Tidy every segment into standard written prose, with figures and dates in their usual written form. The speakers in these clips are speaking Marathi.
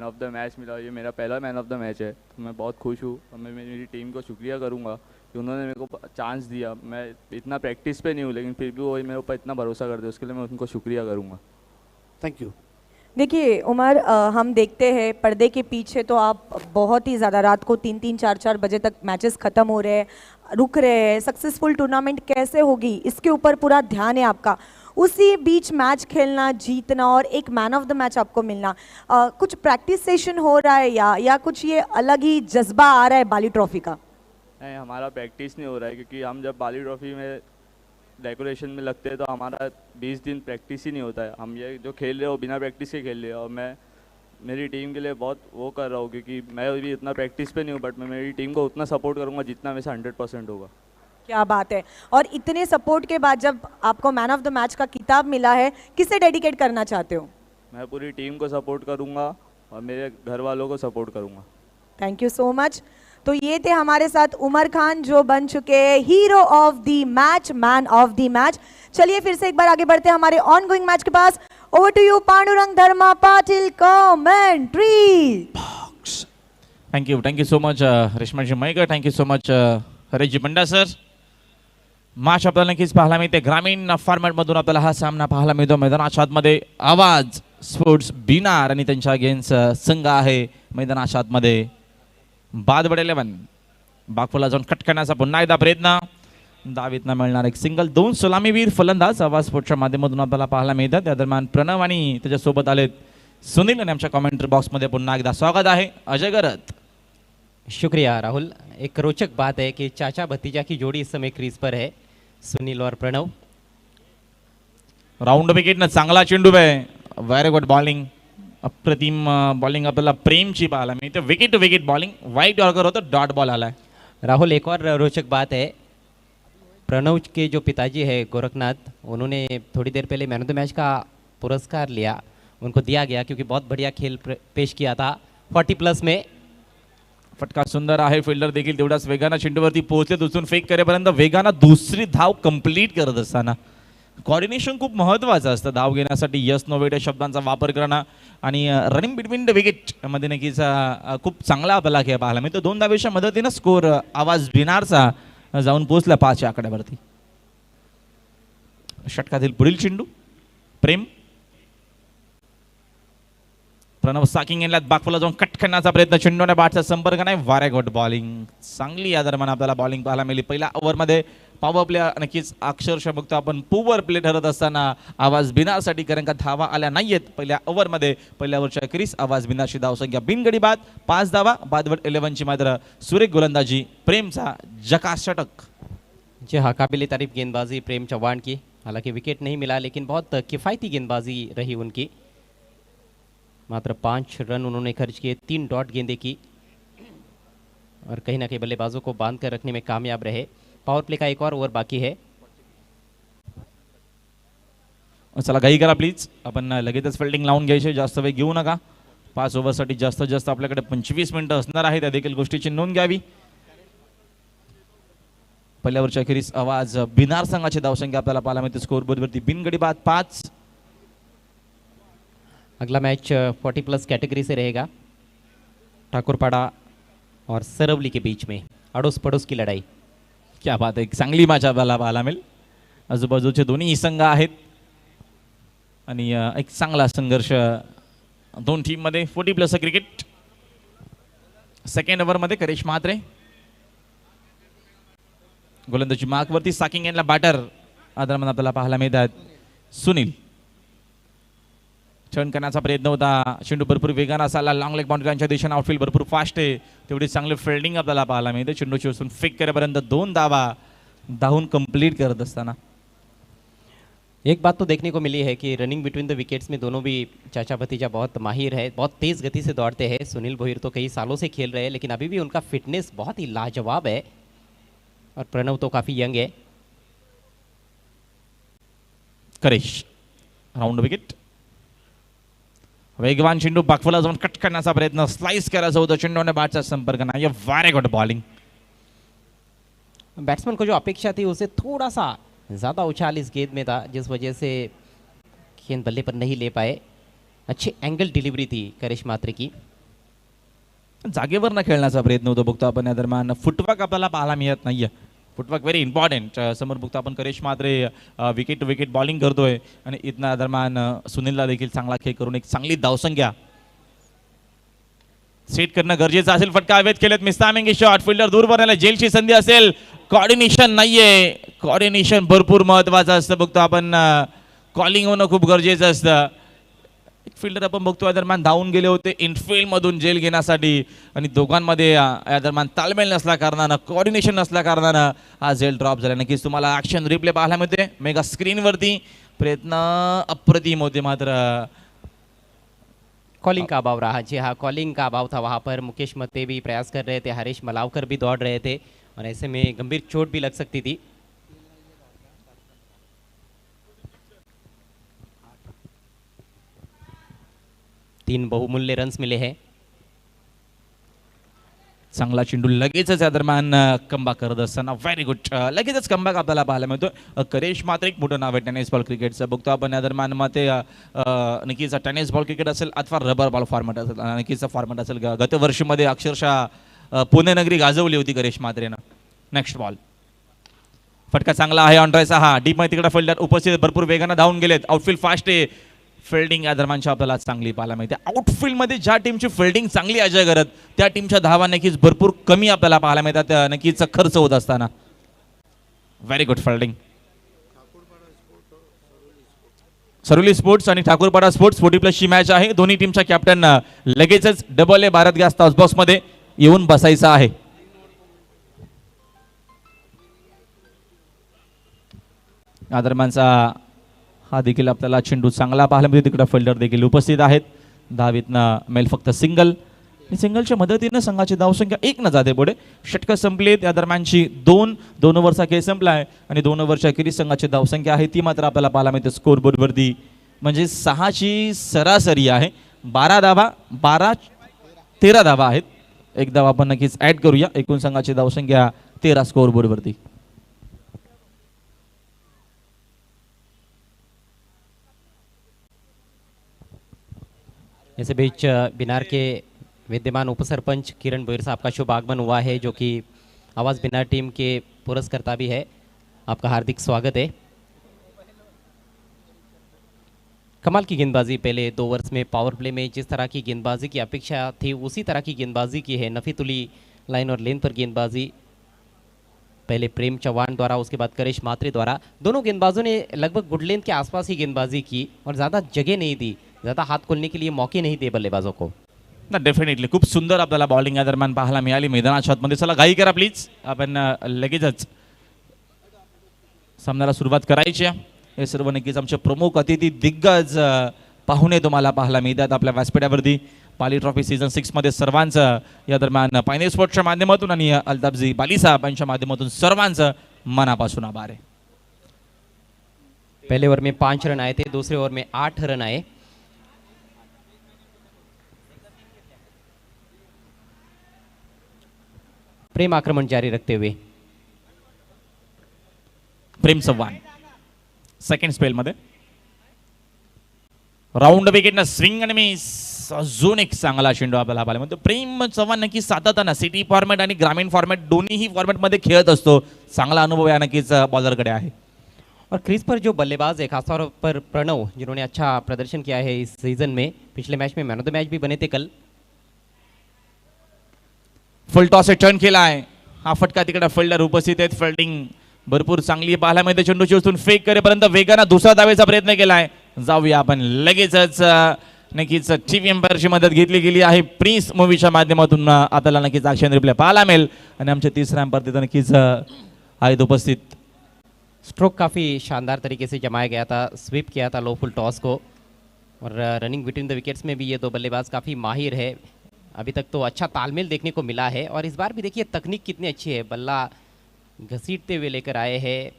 मैन ऑफ द मैच मिला, ये मेरा पहला मैन ऑफ द मैच है, तो मैं बहुत खुश हूँ और मैं मेरी टीम को शुक्रिया करूँगा कि उन्होंने मेरे को चांस दिया। मैं इतना प्रैक्टिस पे नहीं हूँ, लेकिन फिर भी वो मेरे ऊपर इतना भरोसा करते, उसके लिए मैं उनको शुक्रिया करूँगा। Thank you. देखिए उमर, हम देखते हैं पर्दे के पीछे तो आप बहुत ही ज़्यादा रात को 3-3 4-4 बजे तक मैचेस ख़त्म हो रहे हैं, रुक रहे हैं, सक्सेसफुल टूर्नामेंट कैसे होगी इसके ऊपर पूरा ध्यान है आपका। उसी बीच मैच खेलना, जीतना और एक मैन ऑफ द मैच आपको मिलना, कुछ प्रैक्टिस सेशन हो रहा है या कुछ ये अलग ही जज्बा आ रहा है बाली ट्रॉफी का? नहीं, हमारा प्रैक्टिस नहीं हो रहा है, क्योंकि हम जब बाली ट्रॉफी में डेकोरेशन में लगते हैं तो हमारा 20 दिन प्रैक्टिस ही नहीं होता है। हम ये जो खेल रहे हो बिना प्रैक्टिस के खेल रहे हो, और मैं मेरी टीम के लिए बहुत वो कर रहा हूँ, क्योंकि मैं भी इतना प्रैक्टिस पे नहीं हूँ, बट मैं मेरी टीम को उतना सपोर्ट करूँगा जितना मेरे से 100% होगा। क्या बात है। और इतने सपोर्ट के बाद जब आपको मैन ऑफ द मैच का खिताब मिला है, किसे डेडिकेट करना चाहते हो? मैं पूरी टीम को सपोर्ट करूँगा और मेरे घर वालों को सपोर्ट करूँगा। Thank you so much. तो ये थे हमारे साथ उमर खान, जो बन चुके hero of the match, man of the match. चलिए फिर से एक बार आगे बढ़ते हैं हमारे ऑन गोइंग मैच के पास। Over to you Pandurang Dharma Patil, commentary. Thank you so much Reshmaji Mayekar, thank you so much Hareshji Panda sir. Match आपल्याला नक्कीच पाहायला मिळते, ग्रामीण फॉर्मॅटमधून आपल्याला हा सामना पाहायला मिळतो। मैदानाच्या आतमध्ये आवाज स्पोर्ट्स बिनार आणि त्यांच्या अगेन्स्ट संघ आहे मैदानाच्या आतमध्ये बाद 11। बागफुला जाऊन कट करण्याचा पुन्हा एकदा प्रयत्न, दावीतना मिळणार एक सिंगल। 2 सलामीवीर फलंदाज आवाज स्पोर्ट्सच्या माध्यमातून आपल्याला पाहायला मिळतात। त्या दरम्यान प्रणव आणि त्याच्यासोबत आलेत सुनील आणि आमच्या कमेंट्री बॉक्समध्ये पुन्हा एकदा स्वागत आहे अजय गरत। शुक्रिया राहुल। एक रोचक बात है कि चाचा भतीजा की जोड़ी इस समय क्रीज पर है, सुनील और प्रणव। राउंड विकेटनं चांगला चेंडू आहे, व्हेरी गुड बॉलिंग, अप्रतिम बॉलिंग आपल्याला प्रेमची पाहायला मिळते। विकेट टू विकेट बॉलिंग, वाईट यॉर्कर होतं, डॉट बॉल आलाय। राहुल, एक और रोचक बात है, प्रणव के जो पिताजी है गोरखनाथ, उन्होंने थोड़ी देर पहले मैन ऑफ द मैच का पुरस्कार लिया, उनको दिया गया क्योंकि बहुत बढ़िया खेल पेश किया था 40+ में। फटका सुंदर आहे, फिल्डर देखील तेवढाच वेगानं चेंडूवरती पोहोचले, दुसरून फेक करेपर्यंत वेगानं दुसरी धाव कंप्लीट करत असताना कोऑर्डिनेशन खूप महत्त्वाचं असतं धाव घेण्यासाठी। यस नो वेट या शब्दांचा वापर करणं आणि रनिंग बिटवीन द विकेट मध्ये नक्कीच खूप चांगला आपल्याला खेळ पाहायला मिळतो। 2 धावेच्या मदतीनं स्कोर आवाज बिनारचा जाऊन पोहोचला 5 या आकड्यावरती। षटकातील पुढील चेंडू प्रेम, प्रणव साकिंग यांना बागफुला जाऊन कट करण्याचा प्रयत्न, चेंडूने बॅटचा संपर्क नाही, व्हेरी गुड बॉलिंग, चांगली या दरम्यान आपल्याला बॉलिंग पाहायला मिळाली। पहिल्या ओव्हरमध्ये पॉवर प्ले नक्कीच अक्षरशः बघतो आपण पुअर प्ले ठरत असताना आवाज बिनारसाठी, कारण का धावा आल्या नाहीयेत पहिल्या ओव्हरमध्ये। पहिल्या ओव्हरच्या क्रीज आवाज बिनारची धावसंख्या बिनगडी बाद, 5 धावा, बादवर 11ची मात्र सुरेख गोलंदाजी प्रेमचा जकास षटक। जी हाँ, काबिल तारीफ गेंदबाजी प्रेम चौहान की। हालांकि विकेट नहीं मिला, लेकिन बहुत किफ़ायती गेंदबाजी रही उनकी। मात्र 5 रन उन्होंने खर्च किए, 3 डॉट गेंदे की, और कहीं ना कहीं बल्लेबाजों को बांध कर रखने में कामयाब रहे। पावर प्ले का एक और ओवर बाकी है। चला घाई करा प्लीज, आपण लगेचच फिल्डिंग लावून घ्यायची, जास्त वेळ घेऊ नका। 5 ओव्हरसाठी जास्तीत जास्त आपल्याकडे 25 मिनिटं असणार आहे, त्या देखील गोष्टीची नोंद घ्यावी। पहिल्या ओव्हरच्या अखेरीस आवाज बिनार संघाची धावसंख्या आपल्याला पाहायला मिळते स्कोरबोर्डवरती बिनगडी बाद 5। अगला मैच 40+ कैटेगरी से रहेगा। ठाकुरपाड़ा और सरवली के बीच में अड़ोस पड़ोस की लड़ाई। क्या बात आहे, चांगली मॅच आपल्याला पाहायला मिळेल। आजूबाजूचे दोन्ही संघ आहेत आणि एक चांगला संघर्ष दोन टीम मध्ये। 40+ क्रिकेट। सेकंड ओव्हर मध्ये करेश म्हात्रे गोलंदाजी मार्कवरती, साकिंग यांना बॅटर आदरम्यान आपल्याला पाहायला मिळतात सुनील। टर्न करण्याचा प्रयत्न होता, चेंडू भरपूर वेगानं असाला, लॉंग लेग बाउंड्रीच्या दिशेने आउटफील्ड भरपूर फास्ट आहे, तेवढी चांगली फिल्डिंग आपल्याला पाहायला मिळते। चेंडूची उचलून फेक करेपर्यंत 2 धावा धावून कंप्लीट करत असताना एक बात तो देखने को मिली है कि रनिंग बिटवीन द विकेट्स में दोनों भी चाचा भतीजा बहुत माहिर है, बहुत तेज़ गति से दौड़ते हैं। सुनील भोईर तो कई सालों से खेल रहे हैं, लेकिन अभी भी उनका फिटनेस बहुत ही लाजवाब है, और प्रणव तो काफ़ी यंग है। करेश राउंड विकेट, वेगवान चेंडू बागफुला जाऊन कट करण्याचा प्रयत्न, स्लाइस करायचा होता, चेंडूने बॅटचा संपर्क नाही, व्हेरी गुड बॉलिंग। बैट्समैन को जो अपेक्षा थी उसे थोड़ा सा ज़्यादा उछाल इस गेंद में था, जिस वजह से गेंद बल्ले पर नहीं ले पाए। अच्छी एंगल डिलीवरी थी करिश्मा मात्रे की। जागेवर न खेळण्याचा प्रयत्न होतो बघतो आपण या दरम्यान. फुटवर्क आपल्याला पाहायला मिळत नाहीये. Footwork very important. समोर बघतो आपण करेश मात्रे विकेट टू विकेट बॉलिंग करतोय आणि इथनं दरम्यान सुनीलला देखील चांगला खेळ करून एक चांगली धावसंख्या सेट करणं गरजेचं असेल. फटका हवेत केलेत. मिस्तामिंग शॉट. फिल्डर दूर बनवला. जेलची संधी असेल. कॉर्डिनेशन नाहीये. कॉर्डिनेशन भरपूर महत्वाचं असतं बघतो आपण. कॉलिंग होणं खूप गरजेचं असतं. एक फिल्डर आपण बघतो या दरम्यान धावून गेले होते इनफिल्ड मधून जेल घेण्यासाठी आणि दोघांमध्ये या दरम्यान ताळमेळ नसल्या कारणानं कॉर्डिनेशन नसल्या कारणानं हा जेल ड्रॉप झाला. नक्कीच तुम्हाला ॲक्शन रिप्ले पाहायला मिळते मेगा स्क्रीनवरती. प्रयत्न अप्रतिम होते मात्र कॉलिंग का अभाव रहा. जी हाँ, कॉलिंग का अभाव था. वहाँ पर मुकेश मते भी प्रयास कर रहे थे, हरीश मलावकर भी दौड़ रहे थे और ऐसे में गंभीर चोट भी लग सकती थी. तीन बहुमूल्य रन्स मिले हैं. चांगला चेंडू लगेचच या दरम्यान कमबॅक करत असताना व्हेरी गुड लगेचच कमबॅक आपल्याला पाहायला मिळतो. करेश मात्र एक मोठं नाव आहे टेनिस बॉल क्रिकेटचं बघतो आपण या दरम्यान. मग ते नक्कीच टेनिस बॉल क्रिकेट असेल अथवा रबर बॉल फॉर्मॅट असेल नक्कीच फॉर्मॅट असेल. गतवर्षीमध्ये अक्षरशः पुणे नगरी गाजवली होती करेश मात्रेनं. Next ball. फटका चांगला आहे ऑनड्रायचा. हा डीप मध्ये तिकडे फिल्डर उपस्थित भरपूर वेगानं धावून गेलेत. आउटफील्ड फास्ट आहे. फिल्डिंग या दरम्यानची आपल्याला चांगली पाहायला मिळते. आउटफील्डमध्ये ज्या टीमची फिल्डिंग चांगली अजय करत त्या टीमच्या धावा नक्कीच भरपूर कमी आपल्याला पाहायला मिळतात. नक्कीच खर्च होत असताना very good fielding. Saroli sports आणि ठाकूरपाडा स्पोर्ट्स 40+ ची मॅच आहे. दोन्ही टीमच्या कॅप्टन लगेचच double A Bharat gas toss box मध्ये येऊन बसायचं आहे. या दरम्यानचा हा देखील आपल्याला चेंडू चांगला पाहायला मिळतो. तिकडे फिल्डर देखील उपस्थित आहेत. धावीतनं मेल फक्त सिंगल. सिंगलच्या मदतीनं संघाची धावसंख्या 1 न जाते पुढे. षटकं संपलीत. या दरम्यानची 2 ओव्हरचा खेळ संपला आहे आणि 2 ओव्हरच्या अखेरीस संघाची धावसंख्या आहे ती मात्र आपल्याला पाहायला मिळते स्कोरबोर्डवरती. म्हणजे 6ची सरासरी आहे. 12 धावा 13 धावा आहेत. एक धावा आपण नक्कीच ऍड करूया. एकूण संघाची धावसंख्या 13 स्कोरबोर्डवरती. ऐसे बीच बिनार के विद्यमान उपसरपंच किरण बोयर साहब का शुभ आगमन हुआ है, जो कि आवाज़ बिनार टीम के पुरस्कर्ता भी है. आपका हार्दिक स्वागत है. कमाल की गेंदबाजी पहले 2 ओवर्स में. पावर प्ले में जिस तरह की गेंदबाजी की अपेक्षा थी उसी तरह की गेंदबाजी की है. नफीतुली लाइन और लेन पर गेंदबाजी पहले प्रेम चौहान द्वारा, उसके बाद करेश मात्रे द्वारा. दोनों गेंदबाजों ने लगभग गुड लेंथ के आसपास ही गेंदबाजी की और ज़्यादा जगह नहीं दी, ज़्यादा हाथ खोलने के लिए मौके नाही दिए बल्लेबाजों को. ना डेफिनेटली खूप सुंदर आपल्याला बॉलिंग या दरम्यान पाहायला मिळाली मैदानाच्या आतमध्ये. चला घाई करा प्लीज. आपण लगेचच सामन्याला सुरुवात करायची आहे. हे सर्व नक्कीच आमचे प्रमुख अतिथी दिग्गज पाहुणे तुम्हाला पाहायला मिळतात आपल्या व्यासपीठावरती. पाली ट्रॉफी सीझन 6 मध्ये सर्वांचं या दरम्यान पायने स्पोर्ट्सच्या माध्यमातून आणि अल्ताफजी बाली साहेब यांच्या माध्यमातून सर्वांचं मनापासून आभार आहे. पहले ओवर में 5 रन आए थे, दूसरे ओवर में 8 रन आए. प्रेम आक्रमण जारी रखते हुए प्रेम चव्हाण सेकंड स्पेल मध्ये राऊंड विकेटनं स्विंग आणि मिस. अजून एक चांगला चेंडू आपल्याला पाहायला मिळतो. प्रेम चव्हाण नक्कीच सातत्यानं सिटी फॉर्मॅट आणि ग्रामीण फॉर्मॅट दोन्ही फॉर्मॅटमध्ये खेळत असतो. चांगला अनुभव या नक्कीच बॉलरकडे आहे. और क्रीज पर जो बल्लेबाज है, खासतौर पर प्रणव, जिन्होंने अच्छा प्रदर्शन किया है इस सीजन में. पिछले मैच में मैन ऑफ द मैच भी बने थे कल. फुल टॉस टर्न केला आहे. हा फटका तिकडे फिल्डर उपस्थित आहेत. फिल्डिंग भरपूर चांगली पाहायला मिळते. चेंडूची उचलून फेक करेपर्यंत वेगानं दुसरा धावेचा प्रयत्न केलाय. जाऊया आपण लगेचच. नक्कीच टीव्ही एम्पायरची मदत घेतली गेली आहे. प्रिन्स मूवीच्या माध्यमातून आपल्याला नक्कीच ॲक्शन रिप्ले पाहायला मिळेल आणि आमचे तिसरा एम्पायर तिथं नक्कीच आहेत उपस्थित. स्ट्रोक काफ़ी शानदार तरीके से जमाया गया था, स्वीप किया था लो फुल टॉस को. और रनिंग बिटवीन द विकेट्स में भी ये दो बल्लेबाज काफ़ी माहिर है. अभी तक तो अच्छा तालमेल देखने को मिला है. और इस बार भी देखिए तकनीक कितनी अच्छी है. बल्ला घसीटते हुए लेकर आए हैं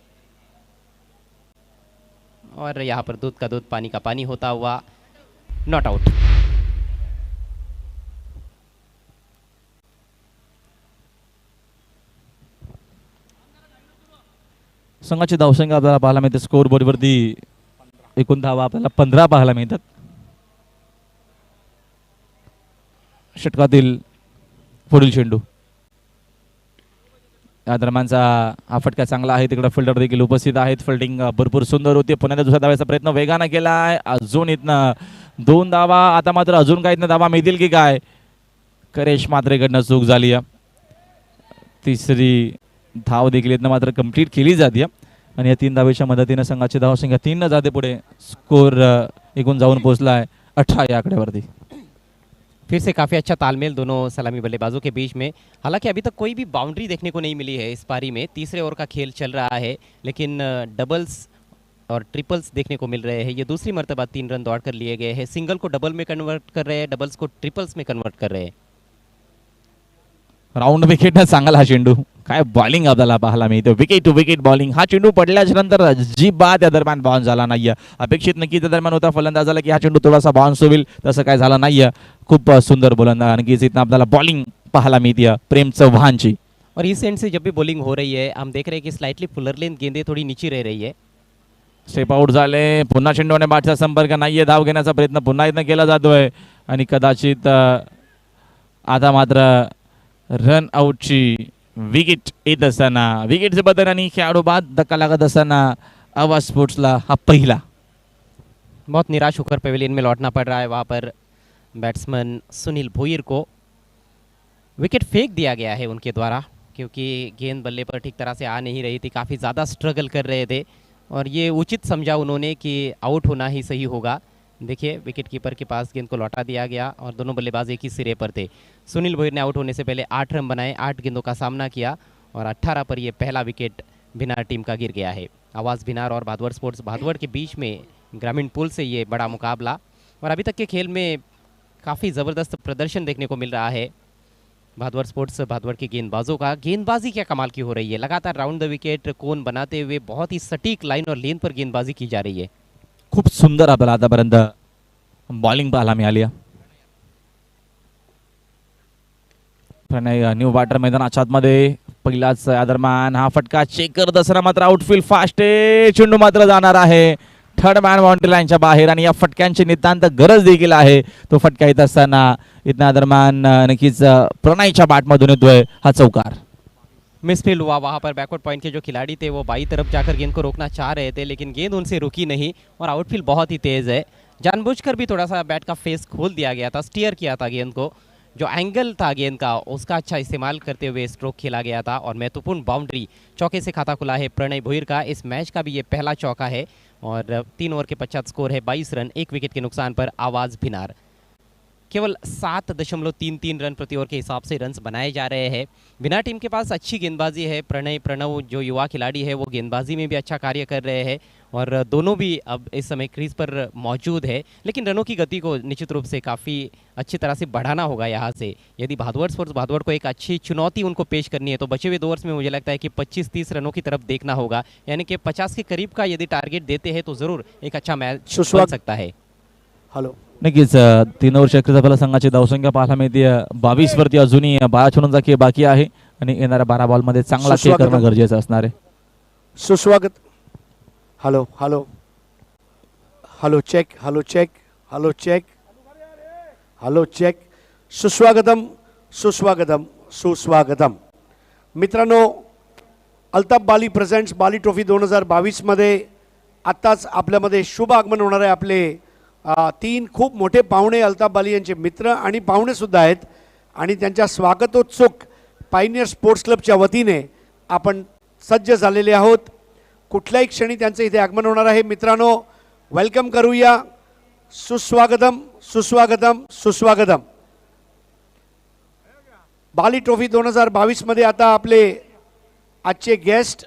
और यहाँ पर दूध का दूध पानी का पानी होता हुआ नॉट आउट. संघाची धावसंख्या आपल्याला पाहायला मिळते. स्कोर बोर्डवरती एकूण धावा आपल्याला 15 पाहायला मिळतात. षटकातील पुढील चेंडू या दरम्यानचा हा फटका चांगला आहे. तिकडे फिल्डर देखील उपस्थित आहेत. फिल्डिंग भरपूर सुंदर होती. पुन्हा दुसऱ्या धावाचा प्रयत्न वेगानं केलाय. अजून इथनं 2 धावा. आता मात्र अजून काही इथनं धावा मिळतील की काय. करेश मात्रेकडनं चूक झाली आहे. तिसरी धाव देखील इथनं मात्र कंप्लीट केली जाते आणि या 3 धावेच्या मदतीने संघाची धावसंख्या 3 न जाते पुढे. स्कोर एकूण जाऊन पोहोचला आहे 18 या आकड्यावरती. फिर से काफ़ी अच्छा तालमेल दोनों सलामी बल्लेबाजों के बीच में। हालांकि अभी तक कोई भी बाउंड्री देखने को नहीं मिली है इस पारी में। तीसरे ओवर का खेल चल रहा है, लेकिन डबल्स और ट्रिपल्स देखने को मिल रहे हैं। ये दूसरी मर्तबा 3 रन दौड़ कर लिए गए हैं। सिंगल को डबल में कन्वर्ट कर रहे हैं, डबल्स को ट्रिपल्स में कन्वर्ट कर रहे हैं। राऊंड विकेटनं चांगला हा चेंडू. काय बॉलिंग आपल्याला पाहायला मिळते. Wicket to wicket bowling. हा चेंडू पडल्याच्या नंतर अजिबात या दरम्यान बाउन्स झाला नाहीये. अपेक्षित नक्कीच त्या दरम्यान होता फलंदाजाला की हा चेंडू थोडासा बाउन्स होईल, तसं काय झालं नाहीये. खूप सुंदर बोलंदाज. नक्कीच इथं आपल्याला बॉलिंग पाहायला मिळते प्रेम चव्हाणची. और इस एंड से जब भी बॉलिंग हो रही है हम देख रहे हैं कि स्लाइटली फुलर लेंथ गेंदें थोड़ी नीचे रह रही है। स्टेप आउट झाले. पुन्हा चेंडूने बाटचा संपर्क नाहीये. धाव घेण्याचा प्रयत्न पुन्हा इथं केला जातोय आणि कदाचित आता मात्र रन आउटची विकेट येत असताना विकेटचे बदल आणि खेळाडू बाद धक्का लागत असताना आवाज स्पोर्ट्सला हा पहिला. बहुत निराश होकर पवेलियन में लौटना पड़ रहा है वहाँ पर बैट्समैन सुनील भोईर को। विकेट फेंक दिया गया है उनके द्वारा, क्योंकि गेंद बल्ले पर ठीक तरह से आ नहीं रही थी। काफ़ी ज़्यादा स्ट्रगल कर रहे थे और ये उचित समझा उन्होंने कि आउट होना ही सही होगा। देखिए विकेट कीपर के पास गेंद को लौटा दिया गया और दोनों बल्लेबाज एक ही सिरे पर थे। सुनील भोईर ने आउट होने से पहले 8 रन बनाए, 8 गेंदों का सामना किया और 18 पर यह पहला विकेट भिनार टीम का गिर गया है। आवाज़ भिनार और भादवड़ स्पोर्ट्स भादवड़ के बीच में ग्रामीण पुल से ये बड़ा मुकाबला और अभी तक के खेल में काफ़ी ज़बरदस्त प्रदर्शन देखने को मिल रहा है भादवड़ स्पोर्ट्स भादवड़ के गेंदबाजों का। गेंदबाजी क्या कमाल की हो रही है, लगातार राउंड द विकेट कोन बनाते हुए बहुत ही सटीक लाइन और लेन पर गेंदबाजी की जा रही है। खूप सुंदर आपल्याला आतापर्यंत बॉलिंग पाहायला मिळाली. प्रणय न्यू वाटर मैदानाच्या आतमध्ये पहिलाच या दरम्यान हा फटका चेक करत असताना मात्र आउटफील्ड फास्ट आहे. चेंडू मात्र जाणार आहे थर्ड मॅन बाउंड्री लाईनच्या बाहेर आणि या फटक्यांची नितांत गरज देखील आहे. तो फटका येत असताना इथं दरम्यान नक्कीच प्रणयच्या बॅटमधून येतोय हा चौकार. मिसफील्ड हुआ वहाँ पर। बैकवर्ड पॉइंट के जो खिलाड़ी थे वो बाई तरफ जाकर गेंद को रोकना चाह रहे थे, लेकिन गेंद उनसे रुकी नहीं और आउटफील्ड बहुत ही तेज़ है। जानबूझकर भी थोड़ा सा बैट का फेस खोल दिया गया था, स्टीयर किया था गेंद को। जो एंगल था गेंद का उसका अच्छा इस्तेमाल करते हुए स्ट्रोक खेला गया था और महत्वपूर्ण बाउंड्री चौके से खाता खुला है प्रणय भोईर का। इस मैच का भी ये पहला चौका है और 3 ओवर के पश्चात स्कोर है 22 रन, 1 विकेट के नुकसान पर आवाज़ भिनार। केवल 7.33 रन प्रति ओवर के हिसाब से रन्स बनाए जा रहे हैं। बिना टीम के पास अच्छी गेंदबाजी है। प्रणव जो युवा खिलाड़ी है वो गेंदबाजी में भी अच्छा कार्य कर रहे हैं और दोनों भी अब इस समय क्रीज पर मौजूद है, लेकिन रनों की गति को निश्चित रूप से काफ़ी अच्छी तरह से बढ़ाना होगा यहाँ से। यदि भादवड़ स्पोर्ट्स भादवड़ को एक अच्छी चुनौती उनको पेश करनी है तो बचे हुए 2 ओवर्स में मुझे लगता है कि 25-30 रनों की तरफ देखना होगा, यानी कि 50 के करीब का यदि टारगेट देते हैं तो ज़रूर एक अच्छा मैच बन सकता है। हॅलो नक्कीच 3 ओव्हर चक्रीत आपल्या संघाची धावसंख्या पाहायला मिळते 22 वरती. अजूनही 12 चेंडूंचा खेळ बाकी आहे आणि येणाऱ्या 12 बॉलमध्ये चांगला खेळ करणं गरजेचं असणार आहे. सुस्वागत. Hello hello hello check hello check hello check hello check. सुस्वागतम सुस्वागतम सुस्वागतम. मित्रांनो, अल्ताफ बाली प्रेझेंट्स बाली ट्रॉफी 2022 मध्ये आत्ताच आपल्यामध्ये शुभ आगमन होणार आहे. आपले 3 खूप मोठे पाहुणे अल्ताफ बाली यांचे मित्र आणि पाहुणे सुद्धा आहेत आणि त्यांच्या स्वागतोत्सुक पायनियर स्पोर्ट्स क्लबच्या वतीने आपण सज्ज झालेले आहोत. कुठल्याही क्षणी त्यांचं इथे आगमन होणार आहे. मित्रांनो, वेलकम करूया. सुस्वागतम सुस्वागतम सुस्वागतम. बाली ट्रॉफी 2022 मध्ये आता आपले आजचे गेस्ट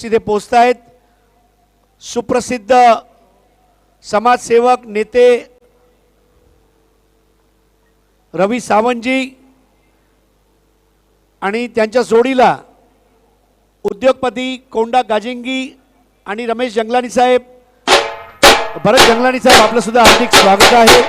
इथे पोहोचत आहेत. सुप्रसिद्ध समाजसेवक नेते रवी सावंतजी आणि त्यांच्या जोडीला उद्योगपती कोंडा गाजिंगी आणि रमेश जंगलानी साहेब, भरत जंगलानी साहेब, आपलं सुद्धा हार्दिक स्वागत आहे.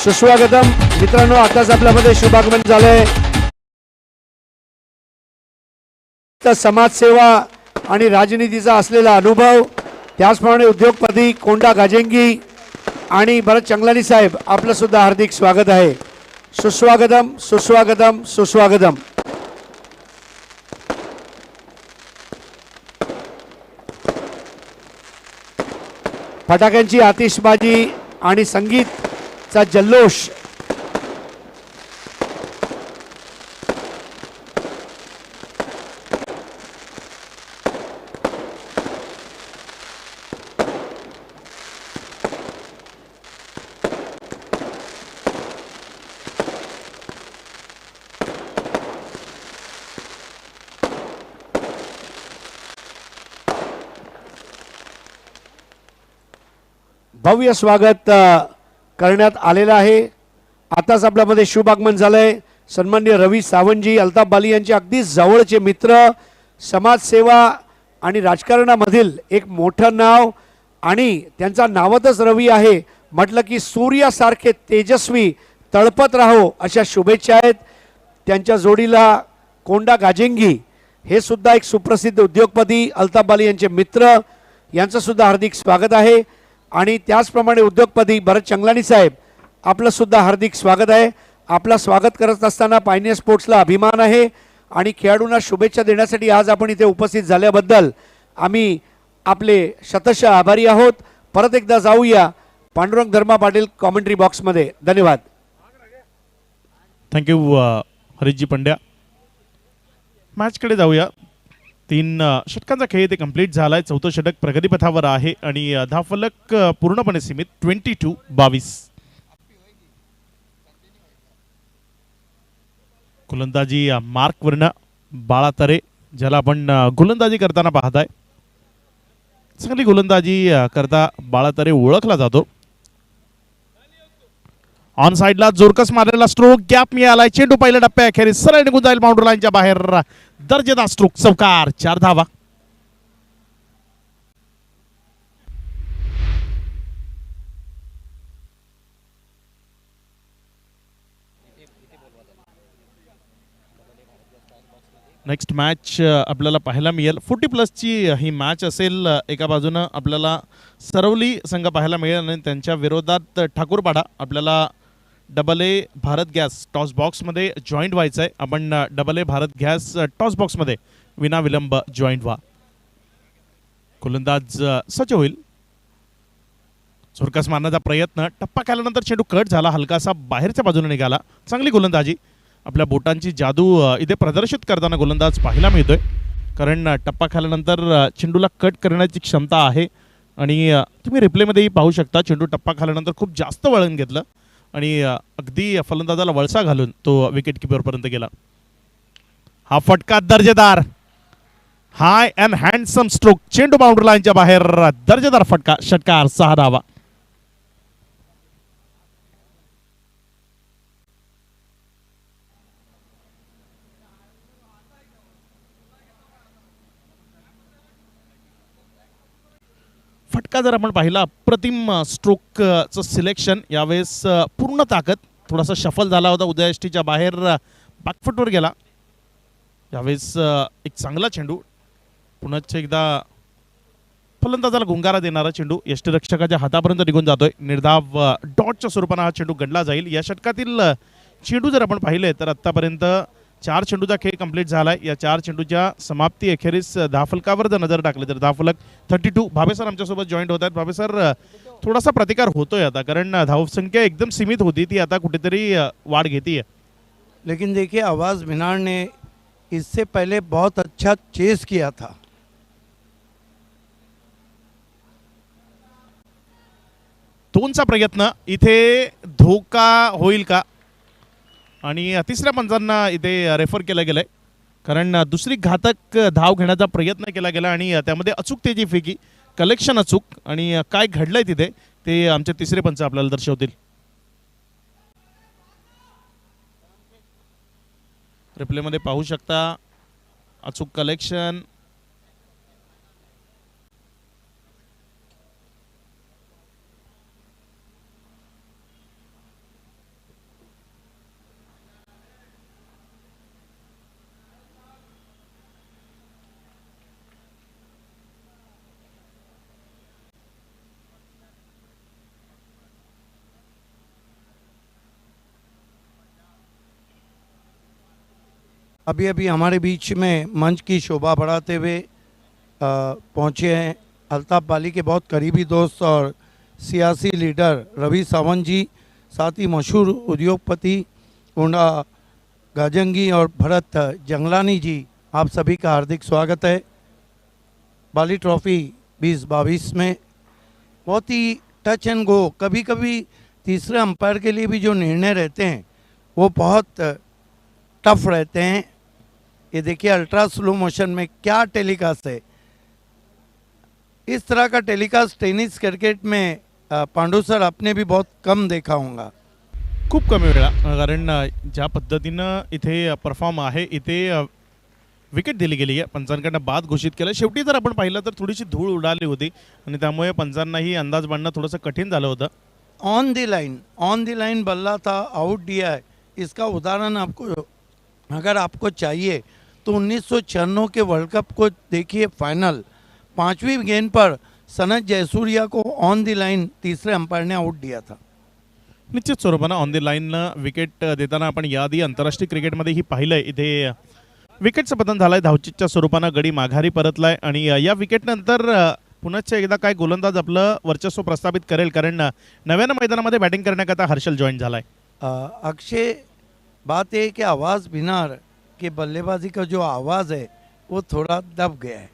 सुस्वागतम मित्रांनो. आताच आपल्यामध्ये शुभागमन झालंय. तर समाजसेवा आणि राजनीतीचा असलेला अनुभव, त्याचप्रमाणे उद्योगपती कोंडा गाजेंगी आणि भरत चंगलानी साहेब, आपलं सुद्धा हार्दिक स्वागत आहे. सुस्वागतम सुस्वागतम सुस्वागतम. फटाक्यांची आतिषबाजी आणि संगीतचा जल्लोष. भव्य स्वागत करण्यात आलेलं आहे. आताच आपल्यामध्ये शुभ आगमन झालंय. सन्माननीय रवी सावंतजी, अल्ताफ बाली यांचे अगदी जवळचे मित्र, समाजसेवा आणि राजकारणामधील एक मोठं नाव, आणि त्यांचा नावातच रवी आहे. म्हटलं की सूर्यासारखे तेजस्वी तळपत राहो अशा शुभेच्छा आहेत. त्यांच्या जोडीला कोंडा गाजेंगी, हे सुद्धा एक सुप्रसिद्ध उद्योगपती, अल्ताफ बाली यांचे मित्र, यांचं सुद्धा हार्दिक स्वागत आहे. आणि त्याचप्रमाणे उद्योगपती भरत चंगलानी साहेब, आपलं सुद्धा हार्दिक स्वागत आहे. आपला स्वागत करत असताना पायनियर स्पोर्ट्सला अभिमान आहे आणि खेळाडूंना शुभेच्छा देण्यासाठी आज आपण इथे उपस्थित झाल्याबद्दल आम्ही आपले शतशः आभारी आहोत. परत एकदा जाऊया पांडुरंग धर्मा पाटील कॉमेंट्री बॉक्समध्ये. धन्यवाद. थँक्यू हरीशजी पंड्या. मॅचकडे जाऊया. 3 षटकांचा खेळ इथे कंप्लीट झालाय. 4थं षटक प्रगतीपथावर आहे आणि धावफलक पूर्णपणे सीमित 22-22. गोलंदाजी मार्कवर्ण बाळा तरे, ज्याला आपण गोलंदाजी करताना पाहताय. चांगली गोलंदाजी करता बाळा तरे ओळखला जातो. ऑन साइडला जोरकस मारलेला स्ट्रोक, गॅप मिळालाय. चेंडू पहिल्या टप्प्या अखेरीस सरळ निघून जाईल बाउंड्री लाईनच्या बाहेर. दर्जेदार स्ट्रोक, चौकार, 4 धावा. नेक्स्ट मॅच आपल्याला पाहायला मिळेल. 40+ ही मॅच असेल. एका बाजूनं आपल्याला सरवली संघ पाहायला मिळेल आणि त्यांच्या विरोधात ठाकूरपाडा. आपल्याला AA भारत गॅस टॉस बॉक्समध्ये जॉईंट व्हायचं आहे. आपण AA भारत गॅस टॉस बॉक्समध्ये विनाविलंब जॉईंट व्हा. गोलंदाज सज्ज होईल. झोरकास मारण्याचा प्रयत्न, टप्पा केल्यानंतर चेंडू कट झाला, हलकासा बाहेरच्या बाजूने निघाला. चांगली गोलंदाजी. आपल्या बोटांची जादू इथे प्रदर्शित करताना गोलंदाज पाहायला मिळतोय. कारण टप्पा खाल्यानंतर चेंडूला कट करण्याची क्षमता आहे आणि तुम्ही रिप्लेमध्येही पाहू शकता. चेंडू टप्पा खाल्यानंतर खूप जास्त वळण घेतलं आणि अगदी फलंदाजाला वळसा घालून तो विकेट किपरपर्यंत गेला. हा फटका दर्जेदार, हाय अँड हँडसम स्ट्रोक, चेंडू बाउंड्री लाईनच्या बाहेर. दर्जेदार फटका, षटकार, 6 धावा. फटका जर आपण पाहिला, अप्रतिम स्ट्रोकचं सिलेक्शन. यावेळेस पूर्ण ताकद, थोडासा शफल झाला होता, उदय एसटीच्या बाहेर बॅकफुटवर गेला. यावेळेस एक चांगला चेंडू, पुन्हा एकदा फलंदाजाला गुंगारा देणारा चेंडू यष्टिरक्षकाच्या हातापर्यंत निघून जातोय. निर्धाव डॉटच्या स्वरूपाने हा चेंडू गणला जाईल. या षटकातील चेंडू जर आपण पाहिले तर आतापर्यंत 4 चेंडूचा खेळ कंप्लीट झालाय. या 4 चेंडूच्या समाप्ती अखेरीस धावफलकावर जर नजर टाकली तर धावफलक 32. भावे सर आमच्यासोबत जॉईंट होत आहेत. भावे सर, थोडासा प्रतिकार होतोय आता, कारण धावसंख्या एकदम सीमित होती, ती आता कुठेतरी वाढ घेती है. लेकिन देखिए, आवाज भिनाड़ ने इससे पहले बहुत अच्छा चेस किया था. दोनचा प्रयत्न, इथे धोका होईल का? आणि तिसऱ्या पंचांना इथे रेफर केलं गेलंय, कारण दुसरी घातक धाव घेण्याचा प्रयत्न केला गेला आणि त्यामध्ये अचूकतेची फेकी, कलेक्शन अचूक, आणि काय घडलंय तिथे ते आमचे तिसरे पंच आपल्याला दर्शवतील. रिप्लेमध्ये पाहू शकता, अचूक कलेक्शन. अभी अभी हमारे बीच में मंच की शोभा बढ़ाते हुए पहुँचे हैं अल्ताफ बाली के बहुत करीबी दोस्त और सियासी लीडर रवि सावंत जी, साथ ही मशहूर उद्योगपति गोंडा गाजंगी और भरत जंगलानी जी, आप सभी का हार्दिक स्वागत है। बाली ट्रॉफी 2022 में बहुत ही टच एंड गो, कभी कभी तीसरे अंपायर के लिए भी जो निर्णय रहते हैं वो बहुत टफ रहते हैं। ये देखिए अल्ट्रा स्लो मोशन में क्या टेलीकास्ट है। इस तरह का टेलीकास्ट टेनिस क्रिकेट में पांडू सर आपने भी बहुत कम देखा होगा। खूप कमी वेळा, कारण ज्या पद्धतीनं इथे परफॉर्म आहे, इथे विकेट दिली गेली आहे, पंचांकडनं बाद घोषित केलं। शेवटी जर आपण पाहिलं तर थोडीशी धूळ उडाली होती आणि त्यामुळे पंचांनाही अंदाज बांधणं थोडंसं कठीण झालं होतं। ऑन द लाइन बल्ला था, आउट दिया है। इसका उदाहरण आपको अगर आपको चाहिए तो 1996 के वर्ल्ड कप को देखिए, फाइनल 5वीं गेंद पर सनत जयसूर्या को ऑन द लाइन तीसरे अंपायर ने आउट दिया था। निश्चित स्वरूपानं ऑन द लाईन विकेट देताना आपण याआधी आंतरराष्ट्रीय क्रिकेटमध्येही पाहिलंय, इथे विकेटचं पतन झालंय, धावचीच्या स्वरूपानं गडी माघारी परतलाय आणि या विकेटनंतर पुनश्च एकदा काय गोलंदाज आपलं वर्चस्व प्रस्थापित करेल, कारण नव्यानं मैदानामध्ये बॅटिंग करण्याकरता हर्षल जॉईन झालाय। अक्षय, बात है कि आवाज़ बिनार के बल्लेबाजी का जो आवाज़ है वो थोड़ा दब गया है।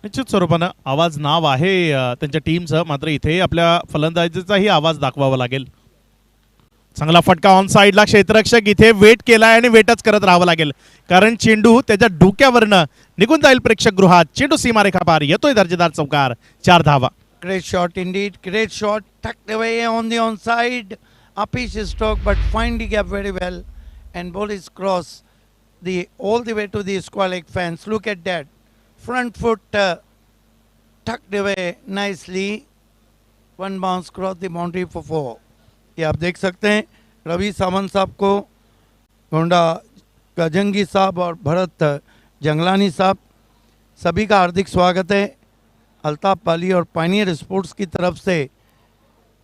निश्चित स्वरूपानं आवाज नाव आहे त्यांच्या टीमचं, मात्र इथे आपल्या फलंदाजीचाही आवाज दाखवावा लागेल। चांगला फटका ऑन साईडला, क्षेत्ररक्षक इथे वेट केलाय आणि वेटच करत राहावं लागेल, कारण चेंडू त्याच्या डोक्यावरनं निघून जाईल प्रेक्षक गृहात। चेंडू सीमारेखा पार, येतोय दर्जेदार चौकार, 4 धावा। Great shot indeed, great shot, tucked away on the onside, up his stroke, but find the gap very well, and ball is cross all the way to the square leg fence. Look at that, front foot tucked away nicely, one bounce cross the boundary for 4। ये आप देख सकते हैं रवि सावंत साहब को, गोंडा गजंगी साहब और भरत जंगलानी साहब, सभी का हार्दिक स्वागत है। अल्ताफ बाली और पायनियर स्पोर्ट्स की तरफ से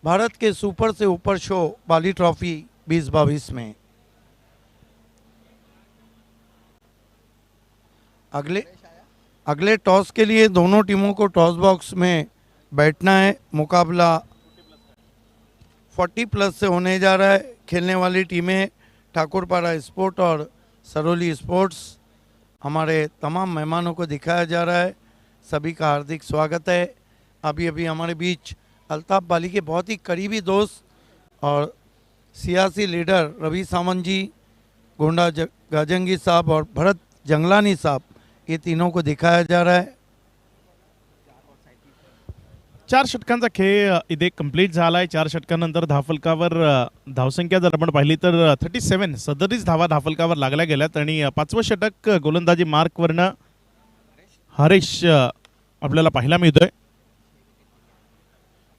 भारत के सुपर से ऊपर शो बाली ट्रॉफी 2022 में अगले टॉस के लिए दोनों टीमों को टॉस बॉक्स में बैठना है। मुकाबला 40+ से होने जा रहा है। खेलने वाली टीमें ठाकुरपाड़ा स्पोर्ट और सरोली स्पोर्ट्स। हमारे तमाम मेहमानों को दिखाया जा रहा है, सभी का हार्दिक स्वागत है। अभी अभी हमारे बीच अल्ताफ बाली के बहुत ही करीबी दोस्त और सियासी लीडर रवि सावंत जी, गोंडा गाजंगी साहब और भरत जंगलानी साहब, ये तीनों को दिखाया जा रहा है। 4 षटकांचा खेळ इथे कंप्लीट झालाय। 4 षटकांनंतर धावफलकावर धावसंख्या जर आपण पाहिली तर 37 धावा धावफलकावर लागल्या गेल्यात आणि 5वं षटक गोलंदाजी मार्कवरनं हरीश आपल्याला पाहायला मिळतोय।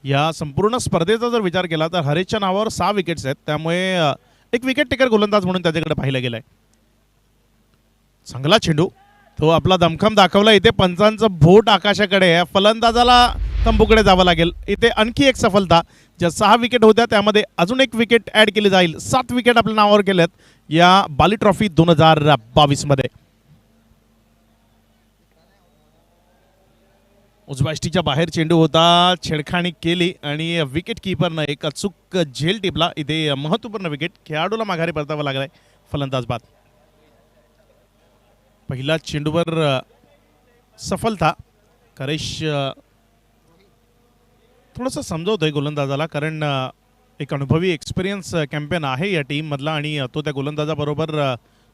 या संपूर्ण स्पर्धेचा जर विचार केला तर हरीशच्या नावावर 6 विकेट्स आहेत, त्यामुळे एक विकेट टेकर गोलंदाज म्हणून त्याच्याकडे पाहिलं गेलंय। चांगला चेंडू, तो आपला दमखम दाखवला, इथे पंचांचं बोट आकाशाकडे आहे, फलंदाजाला तंबूकडे जावं लागेल। इथे आणखी एक सफलता, ज्या 6 विकेट होत्या त्यामध्ये अजून एक विकेट ॲड केली जाईल। 7 विकेट आपल्या नावावर केल्यात या बाली ट्रॉफी 2022 मध्ये। उजव्या यष्टीच्या बाहेर चेंडू होता, छेडखाणी केली आणि विकेट कीपरनं एक अचूक झेल टिपला। इथे महत्त्वपूर्ण विकेट, खेळाडूला माघारी परतावं लागलाय, फलंदाज बाद। पहिला चेंडूवर सफलता, करेश थोडंसं समजवतोय गोलंदाजाला, कारण एक अनुभवी एक्सपिरियन्स कॅम्पेन आहे या टीममधला आणि तो त्या गोलंदाजाबरोबर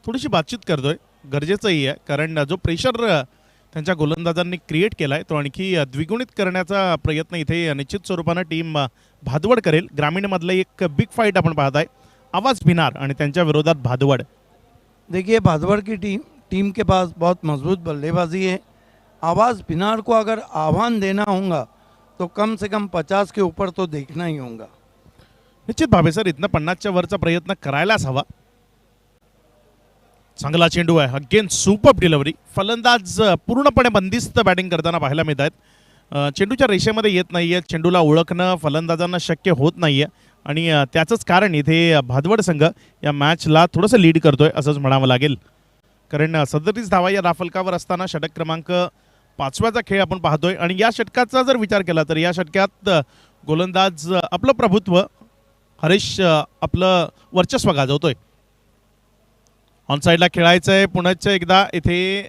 थोडीशी बातचीत करतोय, गरजेचंही आहे, कारण जो प्रेशर त्यांच्या गोलंदाजांनी क्रिएट केलाय तो आणखी द्विगुणित करण्याचा प्रयत्न इथे निश्चित स्वरूपानं टीम भादवड करेल। ग्रामीणमधलं एक बिग फाईट आपण पाहताय, आवाज भिनार आणि त्यांच्या विरोधात भादवड। देखिए भादवड़ की टीम के पास बहुत मजबूत बल्लेबाजी है। आवाज़ बिनार को अगर आह्वान देना होगा तो कम से कम 50 के ऊपर तो देखना ही होगा। निश्चित भावे सर, इथनं 50च्या वरचा प्रयत्न करायलाच हवा। चांगला चेंडू आहे, अगेन सुपर डिलिव्हरी, फलंदाज पूर्णपणे बंदिस्त बॅटिंग करताना पाहायला मिळत आहेत। चेंडूच्या रेषेमध्ये येत नाहीये, चेंडूला ओळखणं फलंदाजांना शक्य होत नाहीये आणि त्याचंच कारण इथे भादवड संघ या मॅचला थोडंसं लीड करतोय असंच म्हणावं लागेल। कारण 37 धावा या धावफलकावर असताना षटक क्रमांक 5व्याचा खेळ आपण पाहतोय आणि या षटकाचा जर विचार केला तर या षटकात गोलंदाज आपलं प्रभुत्व हरीश आपलं वर्चस्व गाजवतोय. ऑन साईडला खेळायचं आहे. पुन्हा एकदा इथे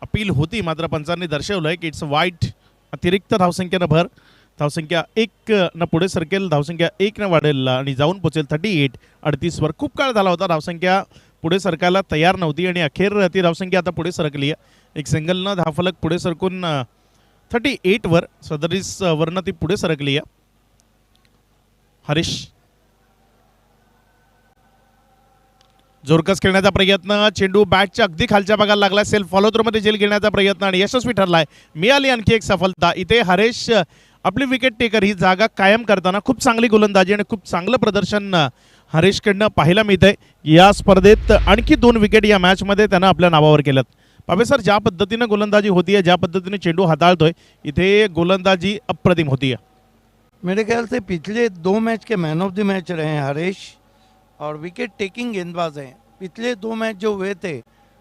अपील होती मात्र पंचांनी दर्शवलंय की इट्स वाईट. अतिरिक्त धावसंख्येनं भर. धावसंख्या 1 न पुढे सरकेल, धावसंख्या 1 न वाढेल आणि जाऊन पोचेल 38 38वर. खूप काळ झाला होता धावसंख्या पुढे सरकायला तयार नव्हती आणि अखेर ती धावसंख्या आता पुढे सरकली आहे. एक सिंगलनं धावफलक पुढे सरकून 38वर 37वरनं ती पुढे सरकली आहे. हरीश जोरकस खेळण्याचा प्रयत्न, चेंडू बॅटच्या अगदी खालच्या भागाला लागला. सेल्फ फॉलो थ्रू मध्ये झेल घेण्याचा प्रयत्न आणि यशस्वी ठरलाय. मिळाली आणखी एक सफलता. इथे हरीश आपली विकेट टेकर ही जागा कायम करताना खूप चांगली गोलंदाजी आणि खूप चांगलं प्रदर्शन हरीशकडनं पाहायला मिळतंय. या स्पर्धेत आणखी 2 विकेट या मॅचमध्ये त्यानं आपल्या नावावर केल्यात. पाबे सर, ज्या पद्धतीनं गोलंदाजी होतीये, ज्या पद्धतीने चेंडू हाताळतोय, इथे गोलंदाजी अप्रतिम होतीये. मेरे ख्याल से पिछले 2 match K man of the match रहे हैं हरीश और विकेट टेकिंग गेंदबाज हैं. पिछले 2 मैच जो हुए थे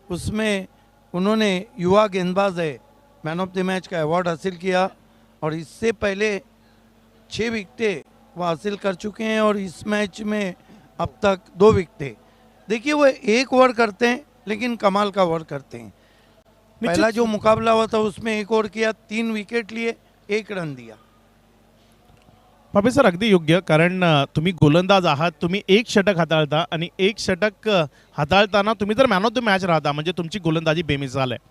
उसमें उन्होंने युवा गेंदबाज है मैन ऑफ द मैच का अवार्ड हासिल किया और इससे पहले 6 विकेटें वो हासिल कर चुके हैं और इस मैच में अब तक 2 विकेटें. देखिए वो एक ओवर करते हैं लेकिन कमाल का ओवर करते हैं. पहला जो मुकाबला हुआ था उसमें 1 ओवर किया, 3 विकेट लिए, 1 रन दिया. पाबे सर, अगदी योग्य. कारण तुम्ही गोलंदाज आहात, तुम्ही एक षटक हाताळता आणि एक षटक हाताळताना तुम्ही जर मॅन ऑफ द मॅच राहता म्हणजे तुमची गोलंदाजी बेमिसाल आहे.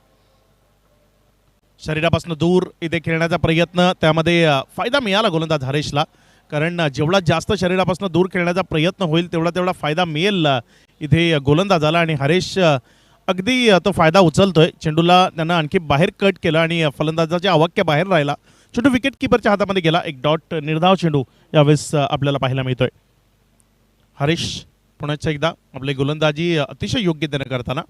शरीरापासून दूर इथे खेळण्याचा प्रयत्न, त्यामध्ये फायदा मिळाला गोलंदाज हरीशला. कारण जेवढा जास्त शरीरापासून दूर खेळण्याचा प्रयत्न होईल तेवढा फायदा मिळेल इथे गोलंदाजाला आणि हरीश अगदी तो फायदा उचलतोय. चेंडूला त्यानं आणखी बाहेर कट केलं आणि फलंदाजाच्या अवाक्य बाहेर राहिला. चेंडू विकेट किपरच्या हातामध्ये गेला. एक डॉट निर्धाव चेंडू यावेळेस आपल्याला पाहायला मिळतोय. हरीश पुन्हा एकदा आपली गोलंदाजी अतिशय योग्यतेने करताना.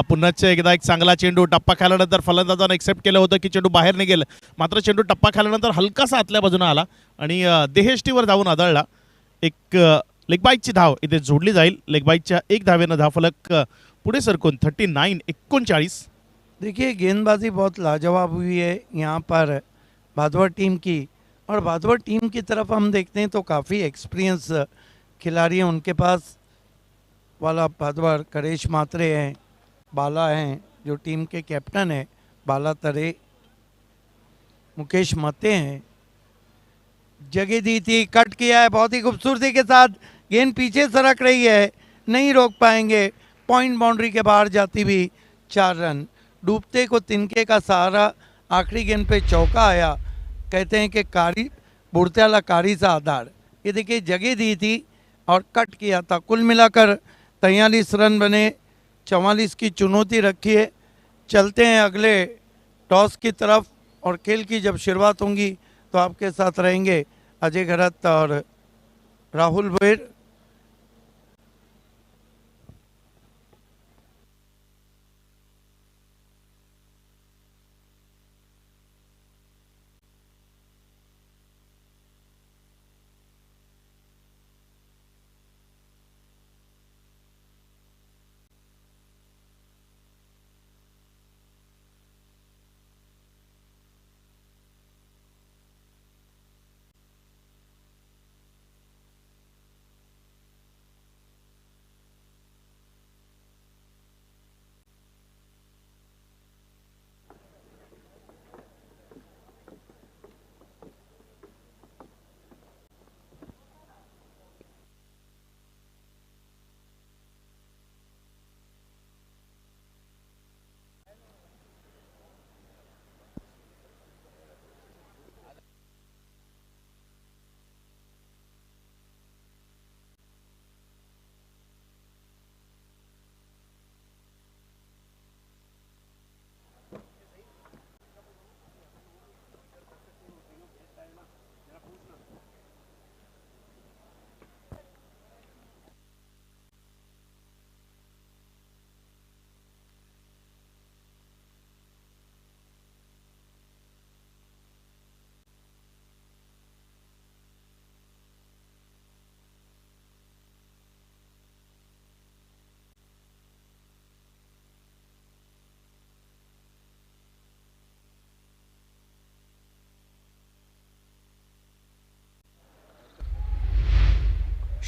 पुन्हा एकदा एक चांगला चेंडू टप्पा खाल्यानंतर फलंदाजानं एक्सेप्ट केलं होतं की चेंडू बाहेर निघेल, मात्र चेंडू टप्पा खाल्यानंतर हलकासा आतल्या बाजूने आला आणि देहेष्टीवर जाऊन आदळला. एक लेगबाईकची धाव इथे जोडली जाईल. लेगबाईकच्या 1 धावेनं धावफलक पुढे सरकून 39-39. देखिए गेंदबाजी बहुत लाजवाब हुई है यहाँ पर भादवा टीम की और भादवा टीम की तरफ हम देखते हैं तो काफ़ी एक्सपीरियंस खिलाड़ी हैं उनके पास. वाला भादवा करेश मात्रे हैं, बाला हैं जो टीम के कैप्टन हैं, बाला तरे, मुकेश मते हैं. जगह दी थी, कट किया है बहुत ही खूबसूरती के साथ. गेंद पीछे सरक रही है, नहीं रोक पाएंगे. पॉइंट बाउंड्री के बाहर जाती हुई 4 रन. डूबते को तिनके का सहारा. आखिरी गेंद पे चौका आया. कहते हैं कि कारी बुढ़त्याला कारी सा आधार. ये देखिए जगह दी थी और कट किया था. कुल मिलाकर 43 रन बने. 44 की चुनौती रखी है. चलते हैं अगले टॉस की तरफ और खेल की जब शुरुआत होंगी तो आपके साथ रहेंगे अजय घरत और राहुल भैर.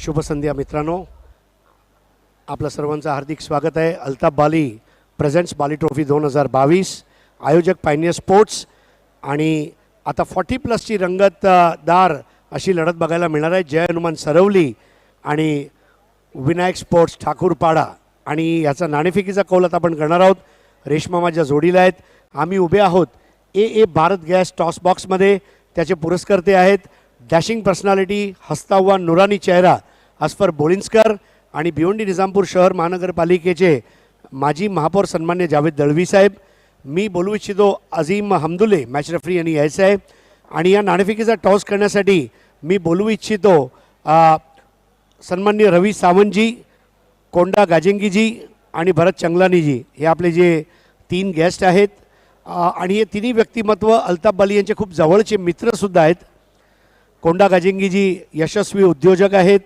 शुभ संध्या मित्रांनो, आपलं सर्वांचं हार्दिक स्वागत आहे. अल्ताफ बाली प्रेझेंट्स बाली ट्रॉफी 2022, आयोजक पायनियर स्पोर्ट्स. आणि आता 40+ रंगतदार अशी लढत बघायला मिळणार आहे. जय हनुमान सरवली आणि विनायक स्पोर्ट्स ठाकूरपाडा. आणि याचा नाणेफेकीचा कौल आता आपण करणार आहोत. रेश्मा माझ्या जोडीला आहेत. आम्ही उभे आहोत ए भारत गॅस टॉस बॉक्समध्ये. त्याचे पुरस्कर्ते आहेत डॅशिंग पर्सनॅलिटी, हस्ताव्हान नुरानी चेहरा अस्फर बोलिन्स्कर आणि भिवंडी निजामपूर शहर महानगरपालिकेचे माजी महापौर सन्मान्य जावेद दळवी साहेब. मी बोलू इच्छितो अझीम हमदुल्ले मॅच रेफरी यांनी यायचं आहे. आणि या नाणेफेकीचा टॉस करण्यासाठी मी बोलू इच्छितो सन्मान्य रवी सावंतजी, कोंडा गाजेंगीजी आणि भरत चंगलानीजी. हे आपले जे 3 गेस्ट आहेत. आणि हे तिन्ही व्यक्तिमत्व अल्ताफ बाली यांचे खूप जवळचे मित्रसुद्धा आहेत. कोंडा गाजेंगीजी यशस्वी उद्योजक आहेत.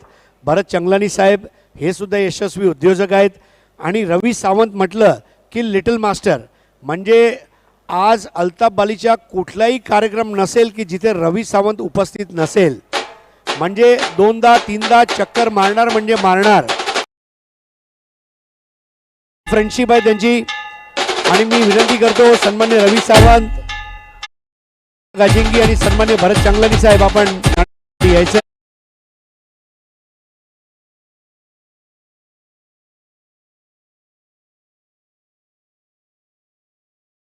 भरत चंगलानी साहेब हे सुद्धा यशस्वी उद्योजक आहेत. आणि रवी सावंत म्हटलं की लिटल मास्टर. म्हणजे आज अल्ताफ बालीच्या कुठलाही कार्यक्रम नसेल की जिथे रवी सावंत उपस्थित नसेल. म्हणजे 2दा 3दा चक्कर मारणार म्हणजे मारणार. फ्रेंडशिप आहे त्यांची. आणि मी विनंती करतो सन्मान्य रवी सावंत, गाजिंगी आणि सन्मान्य भरत चांगलानी साहेब आपण यायचं.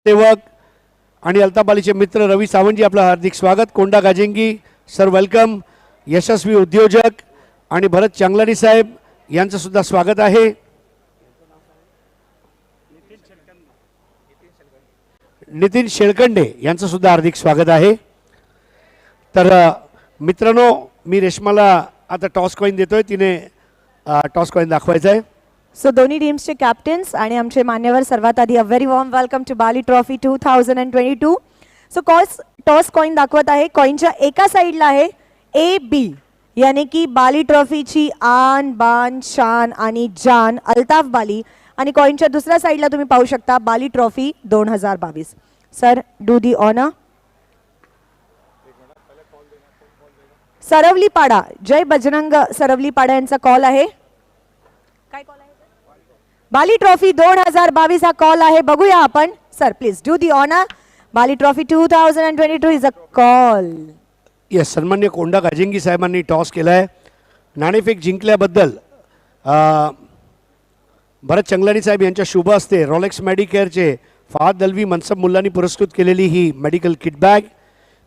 सेवक आणि अल्ताफ बालीचे मित्र रवी सावंतजी, आपलं हार्दिक स्वागत. कोंडा गाजेंगी सर वेलकम. यशस्वी उद्योजक आणि भरत चांगलानी साहेब यांचं सुद्धा स्वागत आहे. नितीन शेळकंडे यांचं सुद्धा हार्दिक स्वागत आहे. तर मित्रांनो, मी रेश्माला आता टॉस कॉईन देतोय. तिने टॉस कॉईन दाखवायचा आहे. सो दोन्ही टीम्सचे कॅप्टन्स आणि आमचे मान्यवर, सर्वात आधी a very warm welcome to Bali trophy 2022. So toss coin दाखवत आहे. कॉईनच्या एका साईडला आहे AB, यानी की बाली ट्रॉफीची आन बान शान आणि जान अल्ताफ बाली. आणि कॉईनच्या दुसऱ्या साईडला तुम्ही पाहू शकता Bali trophy 2022. Sir do the honour. Sarvalipada, Jai Bajrang Sarvalipada यांचा कॉल आहे. काय कॉल आहे? बाली ट्रॉफी 2022 हा कॉल आहे. बघूया आपण. Sir please do the honour. Bali trophy 2022 is a call. Yes, सन्मान्य कोंडा गाजेंगी साहेबांनी टॉस केला आहे. नाणेफेक जिंकल्याबद्दल भरत चंगलानी साहेब यांच्या शुभ हस्ते रॉलेक्स मेडिकेअरचे फहाद दलवी मनसब मुल्लांनी पुरस्कृत केलेली ही मेडिकल किट बॅग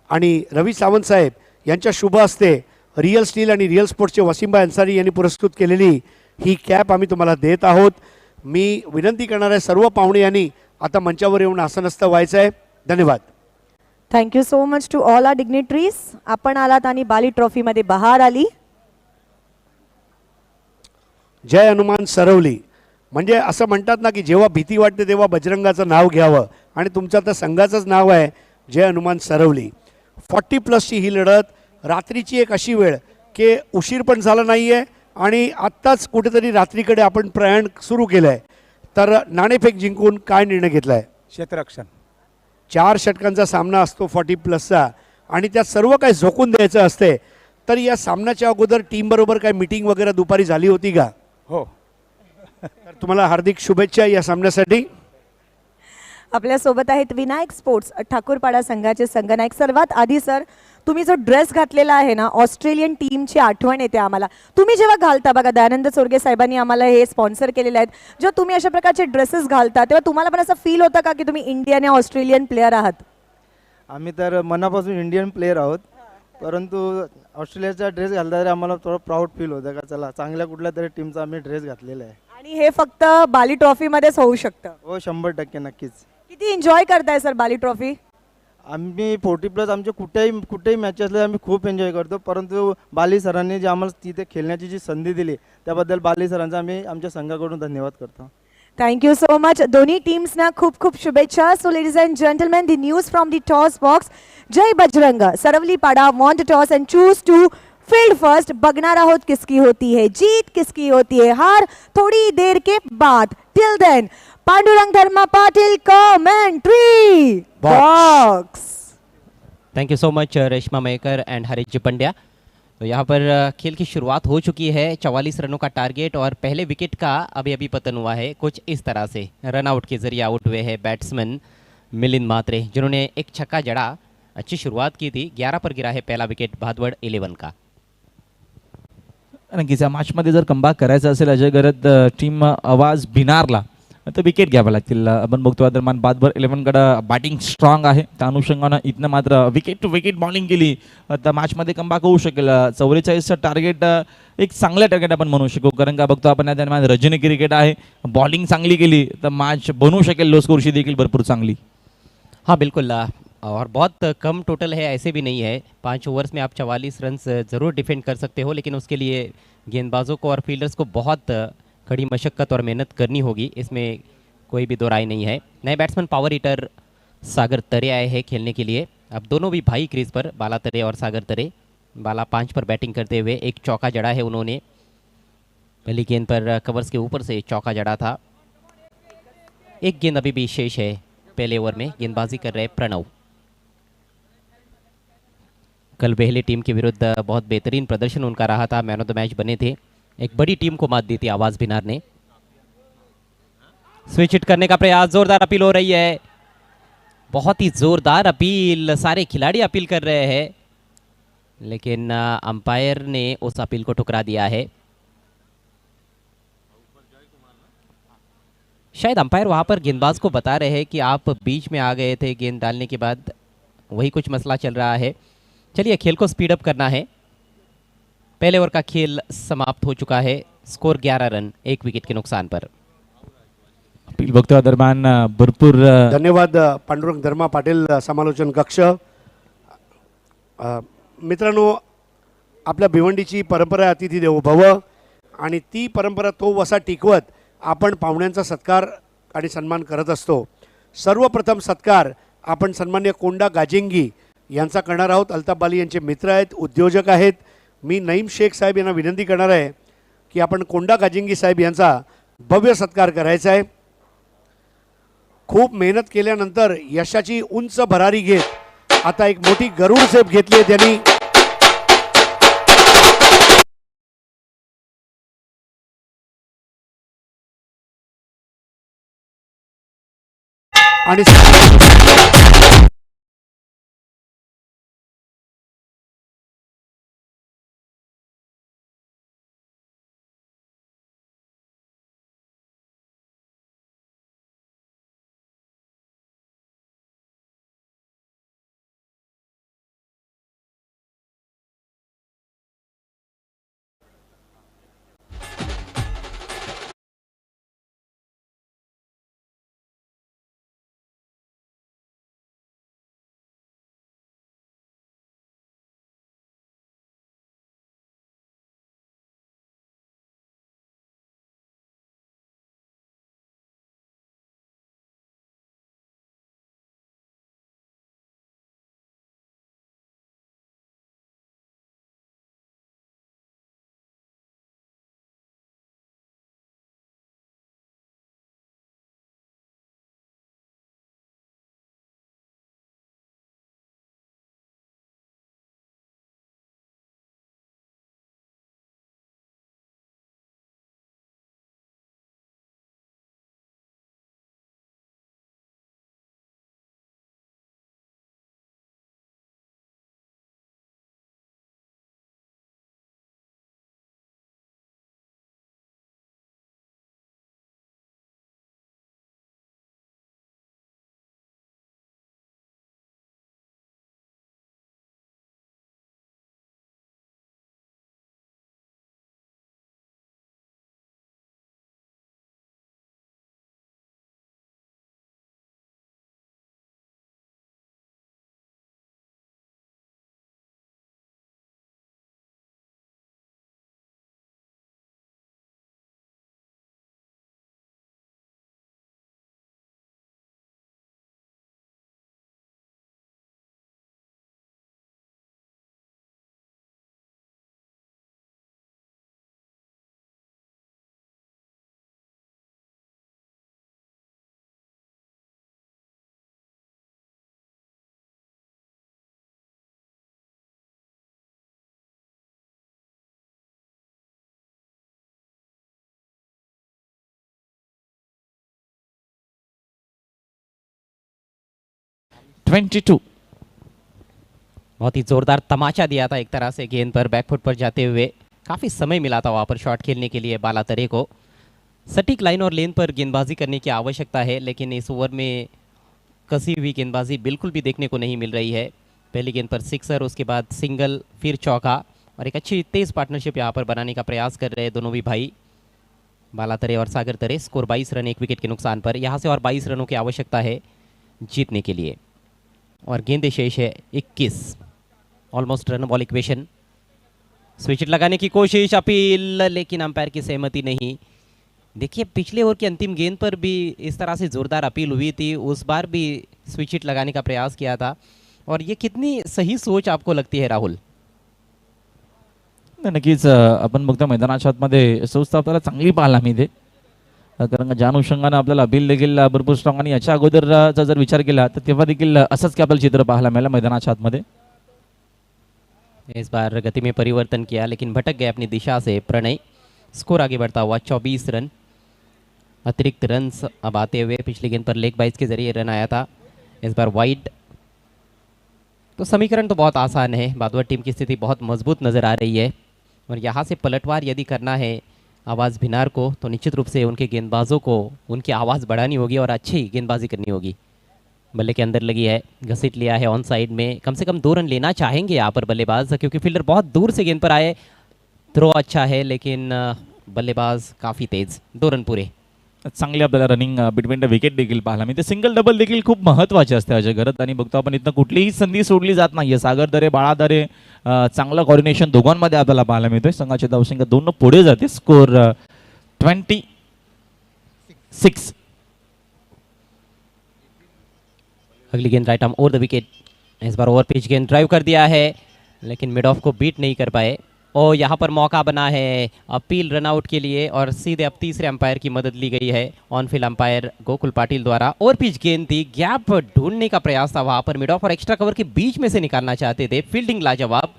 आणि रवी सावंत साहेब यांच्या शुभ हस्ते रिअल स्टील आणि रिअल स्पोर्ट्सचे वसीमभाई अन्सारी यांनी पुरस्कृत केलेली ही कॅप आम्ही तुम्हाला देत आहोत. मी विनंती करणार आहे सर्व पाहुणे यांनी आता मंचावर येऊन आसनस्थ व्हायचं आहे. धन्यवाद. Thank you so much to all our dignitaries. आपण आलात आणि बाली ट्रॉफीमध्ये बहार आली. जय हनुमान सरवली. म्हणजे असं म्हणतात ना की जेव्हा भीती वाटते तेव्हा बजरंगाचं नाव घ्यावं. आणि तुमचं आता संघाचंच नाव आहे जय हनुमान सरवली. 40+ ही लढत. रात्रीची एक अशी वेळ की उशीर पण झाला नाही आहे आणि आत्ताच कुठेतरी रात्रीकडे आपण प्रयाण सुरू केलं आहे. तर नाणेफेक जिंकून काय निर्णय घेतला आहे? क्षेत्ररक्षण. 4 षटकांचा सामना असतो 40+चा आणि त्यात सर्व काही झोकून द्यायचं असते. तर या सामन्याच्या अगोदर टीमबरोबर काय मीटिंग वगैरे दुपारी झाली होती का? हो. तर तुम्हाला हार्दिक शुभेच्छा या सामन्यासाठी. आपल्या सोबत आहेत विनायक स्पोर्ट्स ठाकूरपाडा संघाचे संघनायक. सर्वात आधी सर, तुम्ही जो ड्रेस घातलेला आहे ना, ऑस्ट्रेलियन टीमची आठवण येते आम्हाला. तुम्ही जेव्हा घालता बघा, दयानंद चोरगे साहेबांनी आम्हाला हे स्पॉन्सर केलेले आहेत. जेव्हा तुम्ही अशा प्रकारचे ड्रेसेस घालता तेव्हा तुम्हाला पण असं फील होतं का की तुम्ही इंडियन या ऑस्ट्रेलियन प्लेअर आहात? आम्ही तर मनापासून इंडियन प्लेअर आहोत, परंतु ऑस्ट्रेलियाचा ड्रेस घालताना आम्हाला थोडं प्राऊड फील होतं का चला चांगल्या कुठल्या तरी टीमचा आम्ही ड्रेस घातलेला आहे. आणि हे फक्त बाली ट्रॉफीमध्येच होऊ शकतं. हो, 100% नक्कीच. किती एन्जॉय करताय सर बाली ट्रॉफी? आम्ही 40+ आमचे कुठेही मॅच असले आम्ही खूप एन्जॉय करतो. परंतु बाली सरांनी जे आम्हाला तिथे खेळण्याची जी संधी दिली त्याबद्दल बाली सरांचा आम्ही आमच्या संघाकडून धन्यवाद करतो. Thank you so much. दोन्ही टीम्सना खूप खूप शुभेच्छा. So ladies and gentleman, the news from the toss box. Jai Bajrang Sarvalipada want to toss and choose to field first. बगना आहोत किसकी होती है जीत, किसकी होती है हार, थोड़ी देर के बाद. Till then Pandurang Dharma Patil commentary box. Thank you so much Reshma Mayekar and Harish ji Pandya. तो यहाँ पर खेल की शुरुआत हो चुकी है, 44 रनों का टारगेट और पहले विकेट का अभी अभी पतन हुआ है। कुछ इस तरह से रन आउट के जरिए आउट हुए हैं बैट्समैन मिलिंद म्हात्रे, जिन्होंने एक छक्का जड़ा अच्छी शुरुआत की थी। 11 पर गिरा है पहला विकेट भादवड 11 का। नक्कीच या मॅचमध्ये जर कमबॅक करायचं असेल अजय गरज टीम आवाज भिनारला तर विकेट घ्यावं लागतील. आपण बघतो दरम्यान भादवड 11कडं बॅटिंग स्ट्रॉंग आहे, त्या अनुषंगानं इथनं मात्र विकेट टू विकेट बॉलिंग केली तर मॅचमध्ये कमबॅक होऊ शकेल. 44चं टार्गेट एक चांगलं टार्गेट आपण म्हणू शकू, कारण का बघतो आपण या दरम्यान रजनी क्रिकेट आहे, बॉलिंग चांगली केली तर मॅच बनवू शकेल लो स्कोरशी देखील भरपूर चांगली. हाँ बिल्कुल, और बहुत कम टोटल है ऐसे भी नहीं है। 5 ओवर्स में आप 44 रन ज़रूर डिफेंड कर सकते हो, लेकिन उसके लिए गेंदबाजों को और फील्डर्स को बहुत कड़ी मशक्क़त और मेहनत करनी होगी, इसमें कोई भी दो राय नहीं है। नए बैट्समैन पावर हिटर सागर तरे आए हैं खेलने के लिए। अब दोनों भी भाई क्रीज पर, बाला तरे और सागर तरे। बाला 5 पर बैटिंग करते हुए एक चौका जड़ा है उन्होंने, पहली गेंद पर कवर्स के ऊपर से चौका जड़ा था। एक गेंद अभी भी शेष है पहले ओवर में, गेंदबाजी कर रहे प्रणव। कल पहले टीम के विरुद्ध बहुत बेहतरीन प्रदर्शन उनका रहा था, मैन ऑफ द मैच बने थे, एक बड़ी टीम को मात दी थी आवाज भिनार ने। स्विच हिट करने का प्रयास, जोरदार अपील हो रही है, बहुत ही जोरदार अपील, सारे खिलाड़ी अपील कर रहे हैं, लेकिन अंपायर ने उस अपील को ठुकरा दिया है। शायद अंपायर वहां पर गेंदबाज को बता रहे हैं कि आप बीच में आ गए थे गेंद डालने के बाद, वही कुछ मसला चल रहा है। चलिए खेल को स्पीड अप करना है। पहले ओवर का खेल समाप्त हो चुका है, स्कोर 11 रन 1 विकेट के नुकसान पर। अपील बघतो दरम्यान भरपूर धन्यवाद पांडुरंग धर्मा पाटील समालोचन कक्ष. मित्रांनो, आपल्या भिवंडीची परंपरा आहे अतिथी देवो भव, आणि ती परंपरा तो वसा टिकवत आपण पाहुण्यांचा सत्कार आणि सन्मान करत असतो. सर्वप्रथम सत्कार आपण सन्मान्य कोंडा गाजेंगी यांचा करणार आहोत. अल्ताफ बाली यांचे मित्र आहेत, उद्योजक आहेत. मी नईम शेख साहेब यांना विनंती करणार आहे की आपण कोंडा गाजेंगी साहेब यांचा भव्य सत्कार करायचा आहे. खूप मेहनत केल्यानंतर यशाची उंच भरारी घेत आता एक मोठी गरुड सेफ घेतली आहे त्यांनी. आणि 22। बहुत ही जोरदार तमाचा दिया था एक तरह से गेंद पर बैकफुट पर जाते हुए। काफ़ी समय मिला था वहाँ पर शॉट खेलने के लिए बालातरे को। सटीक लाइन और लेन पर गेंदबाजी करने की आवश्यकता है, लेकिन इस ओवर में कसी हुई गेंदबाजी बिल्कुल भी देखने को नहीं मिल रही है। पहली गेंद पर सिक्सर, उसके बाद सिंगल, फिर चौका, और एक अच्छी तेज़ पार्टनरशिप यहाँ पर बनाने का प्रयास कर रहे हैं दोनों भी भाई, बालातरे और सागर तरे। स्कोर 22 रन 1 विकेट के नुकसान पर। यहाँ से और 22 रनों की आवश्यकता है जीतने के लिए, और गेंदे शेष है 21। Almost run ball equation. Switch लगाने की कोशिश, अपील, लेकिन अंपायर की सहमति नहीं। देखिए पिछले ओवर की अंतिम गेंद पर भी इस तरह से जोरदार अपील हुई थी, उस बार भी स्विच हिट लगाने का प्रयास किया था। और ये कितनी सही सोच आपको लगती है राहुल? नक्कीच आपण बघतो मैदानाच्या आतमध्ये संस्था आपल्याला चांगली पाहायला मिळते, कारण ज्या अनुषंगाने आपल्याला अपील देखील भरपूर स्ट्रॉंग, आणि याच्या अगोदरचा जर विचार केला तर तेव्हा देखील असंच की आपल्याला चित्र पाहायला मिळालं मैदानाच्या आतमध्ये। इस बार गति में परिवर्तन किया, लेकिन भटक गए अपनी दिशा से प्रणय। स्कोर आगे बढ़ता हुआ 24 रन। अतिरिक्त रन्स अब आते हुए, पिछली गेंद पर लेग बाइज के जरिए रन आया था, इस बार वाइड। तो समीकरण तो बहुत आसान है, बादवर टीम की स्थिति बहुत मजबूत नज़र आ रही है, और यहाँ से पलटवार यदि करना है आवाज़ भिनार को, तो निश्चित रूप से उनके गेंदबाजों को उनकी आवाज़ बढ़ानी होगी और अच्छी गेंदबाजी करनी होगी। बल्ले के अंदर लगी है, घसीट लिया है ऑन साइड में। कम से कम 2 रन लेना चाहेंगे यहाँ पर बल्लेबाज, क्योंकि फील्डर बहुत दूर से गेंद पर आए। थ्रो अच्छा है, लेकिन बल्लेबाज काफ़ी तेज। 2 रन पूरे। चांगली आपल्याला रनिंग बिटवीन द विकेट देखील पाहायला मिळते। सिंगल डबल देखील खूप महत्त्वाचे असते अजय घरत, आणि बघतो आपण इथं कुठलीही संधी सोडली जात नाहीये। सागर दरे, बाळा दरे, चांगलं कॉर्डिनेशन दोघांमध्ये आपल्याला पाहायला मिळतोय। संघाची धावसंख्या 2 पुढे जाते। स्कोर 26। अगली गेंद right arm over the wicket. Is bar over pitch गेंद ड्राइव कर दिया है, लेकिन मिड ऑफ को बीट नहीं कर पाए। और यहाँ पर मौका बना है अपील रनआउट के लिए, और सीधे अब तीसरे अंपायर की मदद ली गई है on field umpire Gokul Patil द्वारा। ओवर पिच गेंद थी, गैप ढूंढने का प्रयास था वहाँ पर मिड ऑफ, और एक्स्ट्रा कवर के बीच में से निकालना चाहते थे। फील्डिंग लाजवाब।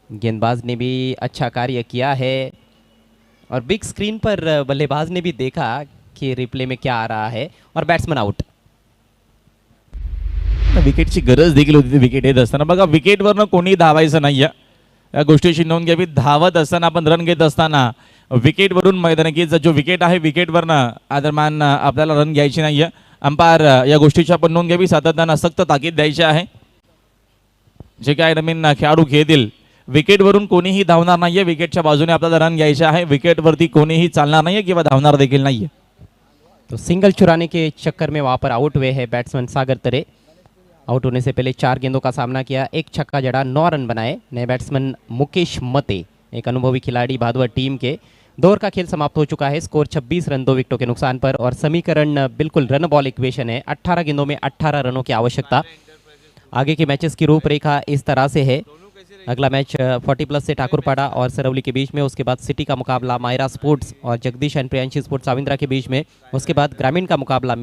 गेंदबाज ने भी अच्छा कार्य किया है, और बिग स्क्रीन पर बल्लेबाज ने भी देखा कि रिप्ले में क्या आ रहा है, और बैट्समैन आउट। विकेटची गरज देखील होती विकेट येत असताना। बघा विकेटवरनं कोणी धावायचं नाही आहे, या गोष्टीची नोंद घ्यावी। धावत असताना आपण रन घेत असताना विकेटवरून मैदानाची जो विकेट आहे विकेटवरनं आदरमान आपल्याला रन घ्यायची नाही आहे। अंपायर या गोष्टीची आपण नोंद घ्यावी, सातत्यानं सक्त ताकीद द्यायची आहे। जे काय नवीन खेळाडू खेळतील, विकेटवरून कोणीही धावणार नाहीये, विकेटच्या बाजूने आपल्याला रन घ्यायचे आहे। विकेटवरती कोणीही चालणार नाहीये किंवा धावणार देखील नाहीये। तो सिंगल चुराने के चक्कर में वहाँ पर आउट हुए हैं बैट्समैन सागर तरे। आउट होने से पहले 4 गेंदों का सामना किया, 1 छक्का जड़ा, 9 रन बनाए। नए बैट्समैन मुकेश मते, एक अनुभवी खिलाड़ी भादवर टीम के। 2 ओवर का खेल समाप्त हो चुका है। स्कोर 26 रन 2 विकेटों के नुकसान पर, और समीकरण बिल्कुल रन बॉल इक्वेशन है। 18 गेंदों में 18 रनों की आवश्यकता। आगे के मैचेस की रूपरेखा इस तरह से है। अगला मैच 40+ से ठाकुरपाड़ा और सरौली के बीच में, उसके बाद सिटी का मुकाबला मायरा स्पोर्ट्स और जगदीश एंड प्रियांशी स्पोर्ट्स आविंद्रा के बीच में, उसके बाद ग्रामीण का मुकाबला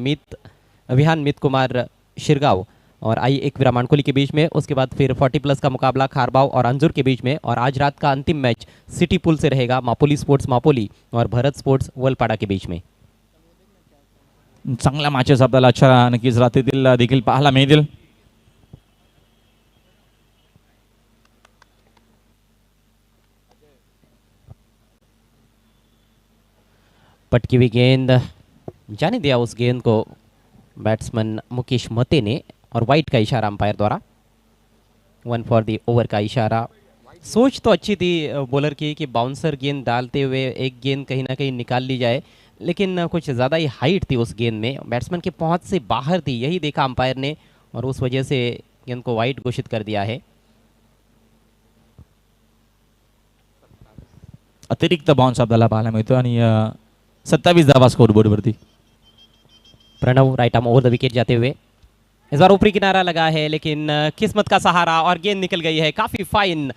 विहान मित कुमार शिरगांव और आई1 विरामानकोली के बीच में, उसके बाद फिर 40+ का मुकाबला खारबाव और अंजुर के बीच में, और आज रात का अंतिम मैच सिटी पुल से रहेगा मापोली स्पोर्ट्स मापोली और भरत स्पोर्ट्स वलपाड़ा के बीच में। चांगल्या मॅचेस आपल्याला अच्छा नक्कीच रात्रीतील देखील पाहायला मिळतील। पटकी हुई गेंद, जाने दिया उस गेंद को बैट्समैन मुकेश मते ने, और वाइड का इशारा अंपायर द्वारा। 1 फॉर दी ओवर का इशारा। सोच तो अच्छी थी बॉलर की कि बाउंसर गेंद डालते हुए एक गेंद कहीं ना कहीं निकाल ली जाए, लेकिन कुछ ज़्यादा ही हाइट थी उस गेंद में, बैट्समैन के पहुंच से बाहर थी। यही देखा अंपायर ने, और उस वजह से गेंद को वाइड घोषित कर दिया है। अतिरिक्त बाउंस आपल्याला पाहायला मिळतो, आणि 27 धावा स्कोरबोर्ड वरती। Pranav right arm over the wicket जाते हुए, इस बार ऊपरी किनारा लगा है, लेकिन किस्मत का सहारा, और गेंद निकल गई है काफी फाइन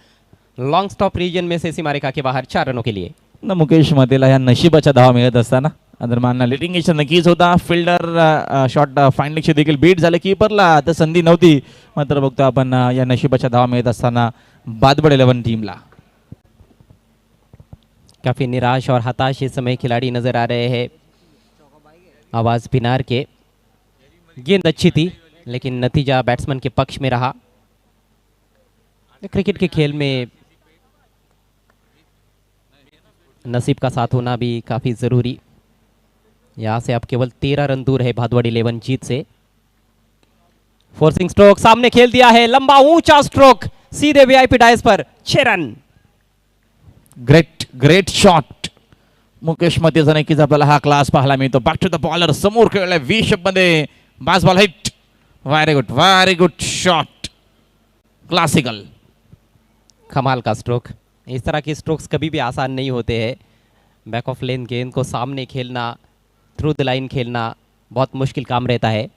लॉन्ग स्टॉप रीजन में से सीमारेखा के बाहर 4 रनों के लिए। मुकेश मतेला या नशिबाच्या धावा मिळत असताना आदरमान लिटिंग नक्कीच होता। फिल्डर शॉट फाईनली देखील बीट झाले, कीपरला तर संधी नव्हती, मात्र बघतो आपण या नशिबाच्या धावा मिळत असताना बादबड 11 टीमला। काफी निराश और हताश इस समय खिलाड़ी नजर आ रहे हैं। आवाज़ बिनार के। गेंद अच्छी थी लेकिन नतीजा बैट्समैन के पक्ष में रहा। क्रिकेट के खेल में नसीब का साथ होना भी काफ़ी ज़रूरी। यहाँ से आप केवल 13 रन दूर है भादवड़ 11 जीत से। फोर्सिंग स्ट्रोक सामने खेल दिया है, लंबा ऊंचा स्ट्रोक सीधे वीआईपी डाइस पर, 6 रन। ग्रेट शॉट मुकेश मतेचा नक्कीच आपल्याला हा क्लास पाहायला मिळतो. बॅक टू द बॉलर, समोर खेळलाय व्ही शेप मध्ये, बास ball hit. Very good shot, classical. कमाल का स्ट्रोक। इस तरह के स्ट्रोक्स कभी भी आसान नहीं होते हैं। बैक ऑफ लेन गेंद को सामने खेलना, थ्रू द लाइन खेलना बहुत मुश्किल काम रहता है।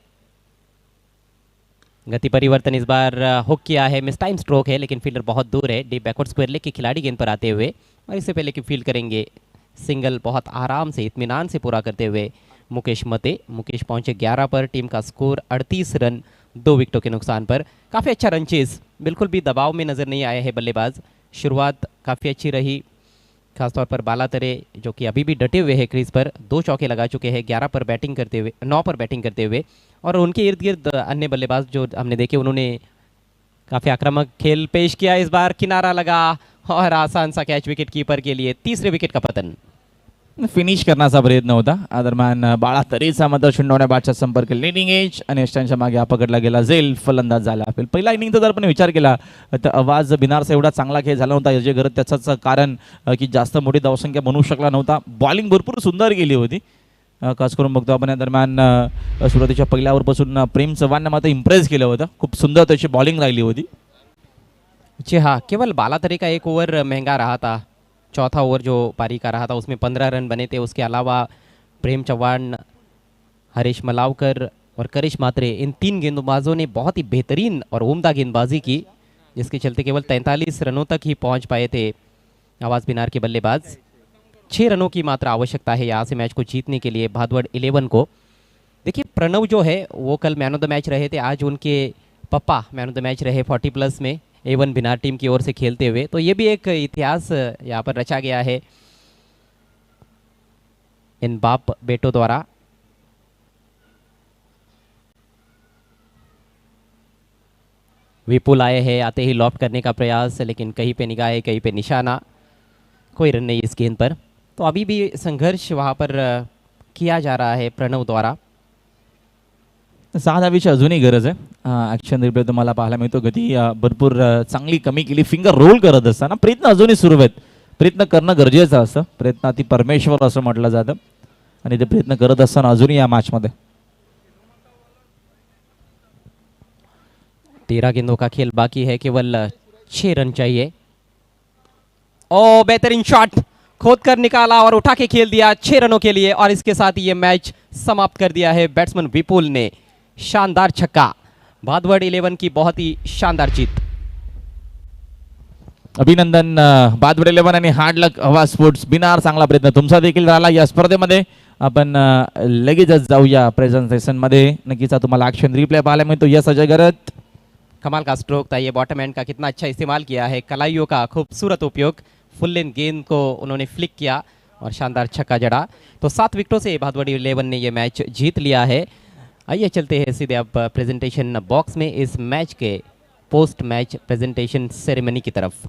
गति परिवर्तन इस बार हुक किया है, मिस टाइम स्ट्रोक है लेकिन फील्डर बहुत दूर है। डीप बैकवर्ड स्क्वायर लेग के खिलाड़ी गेंद पर आते हुए, और इससे पहले कि फील्ड करेंगे सिंगल बहुत आराम से इत्मीनान से पूरा करते हुए मुकेश मते। मुकेश पहुंचे 11 पर, टीम का स्कोर 38 रन 2 विकेटों के नुकसान पर। काफ़ी अच्छा रन चेज, बिल्कुल भी दबाव में नज़र नहीं आए हैं बल्लेबाज। शुरुआत काफ़ी अच्छी रही, खासतौर पर बालातरे जो कि अभी भी डटे हुए हैं क्रीज पर, 2 चौके लगा चुके हैं 11 पर बैटिंग करते हुए, 9 पर बैटिंग करते हुए। और उनके इर्द गिर्द अन्य बल्लेबाज जो हमने देखे उन्होंने काफ़ी आक्रामक खेल पेश किया। इस बार किनारा लगा और आसान सा कैच विकेट कीपर के लिए, तीसरे विकेट का पतन। फिनिश करण्याचा प्रयत्न होता. दरम्यान बाळा तरेचा मात्र शून्याने बॅटचा संपर्क, लिडिंग एज आणि यष्टांच्या मागे हा पकडला गेला. झेल फलंदाज झाला. पहिला इनिंगचा जर आपण विचार केला तर आवाज बिनारचा एवढा चांगला खेळ झाला नव्हता. याचे गरज त्याचंच कारण की जास्त मोठी धावसंख्या बनवू शकला नव्हता. बॉलिंग भरपूर सुंदर गेली होती. खास करून बघतो आपण या दरम्यान सुरुवातीच्या पहिल्या ओव्हरपासून प्रेम चव्हाणने मात्र इम्प्रेस केलं होतं. खूप सुंदर त्याची बॉलिंग राहिली होती. जी हाँ, केवल बालातरे का एक ओवर महंगा रहा था। चौथा ओवर जो पारी का रहा था उसमें 15 रन बने थे। उसके अलावा प्रेम चौहान, हरीश मलावकर और करिश मात्रे, इन 3 गेंदबाजों ने बहुत ही बेहतरीन और उम्दा गेंदबाजी की, जिसके चलते केवल 43 रनों तक ही पहुंच पाए थे आवाज़ बिनार के बल्लेबाज। 6 रनों की मात्र आवश्यकता है यहाँ से मैच को जीतने के लिए भादवड़ 11 को। देखिए प्रणव जो है वो कल मैन ऑफ द मैच रहे थे, आज उनके पप्पा मैन ऑफ द मैच रहे 40+ में A1 बिनार टीम की ओर से खेलते हुए। तो ये भी एक इतिहास यहाँ पर रचा गया है इन बाप बेटों द्वारा। विपुल आए हैं, आते ही लॉफ्ट करने का प्रयास, लेकिन कहीं पे निगाह है कहीं पे निशाना, कोई रन नहीं इस गेंद पर। तो अभी भी संघर्ष वहाँ पर किया जा रहा है प्रणव द्वारा। 6 धावीची अजूनही गरज आहे. ॲक्शन रिप्ले तुम्हाला पाहायला मिळतो. गती भरपूर चांगली कमी केली. फिंगर रोल करत असताना प्रयत्न अजूनही सुरू आहेत. प्रयत्न करणं गरजेचं असतं. प्रयत्न अति परमेश्वर असं म्हटलं जातं आणि ते प्रयत्न करत असताना अजूनही या मॅचमध्ये 13 गेंदों का खेल बाकी है, केवल 6 रन चाहिए। ओ बेहतरीन शॉट, खोद कर निकाला और उठा के खेल दिया 6 रनों के लिए, और इसके साथ ही ये मैच समाप्त कर दिया है बैट्समैन विपुल ने। शानदार छक्का, भादवड़ 11 की बहुत ही शानदार जीत। अभिनंदन भादवड 11 आणि हार्ड लक आवाज स्पोर्ट्स बिनार. चांगला प्रयत्न तुमचा देखील राहिला या स्पर्धेमध्ये. आपण लगेचच जाऊया प्रेझेंटेशन मध्ये. नक्कीच तुम्हाला ॲक्शन रिप्ले पाहायला मिळतो. यस अजय गरत, कमाल का स्ट्रोक था ये, बॉटम एंड का कितना अच्छा इस्तेमाल किया है, कलाइयों का खूबसूरत उपयोग, फुल लेंथ गेंद को उन्होंने फ्लिक किया और शानदार छक्का जड़ा। तो 7 विकेटों से भादवड़ 11 ने ये मैच जीत लिया है। आइए चलते हैं सीधे अब प्रेजेंटेशन बॉक्स में इस मैच के पोस्ट मैच प्रेजेंटेशन सेरेमनी की तरफ।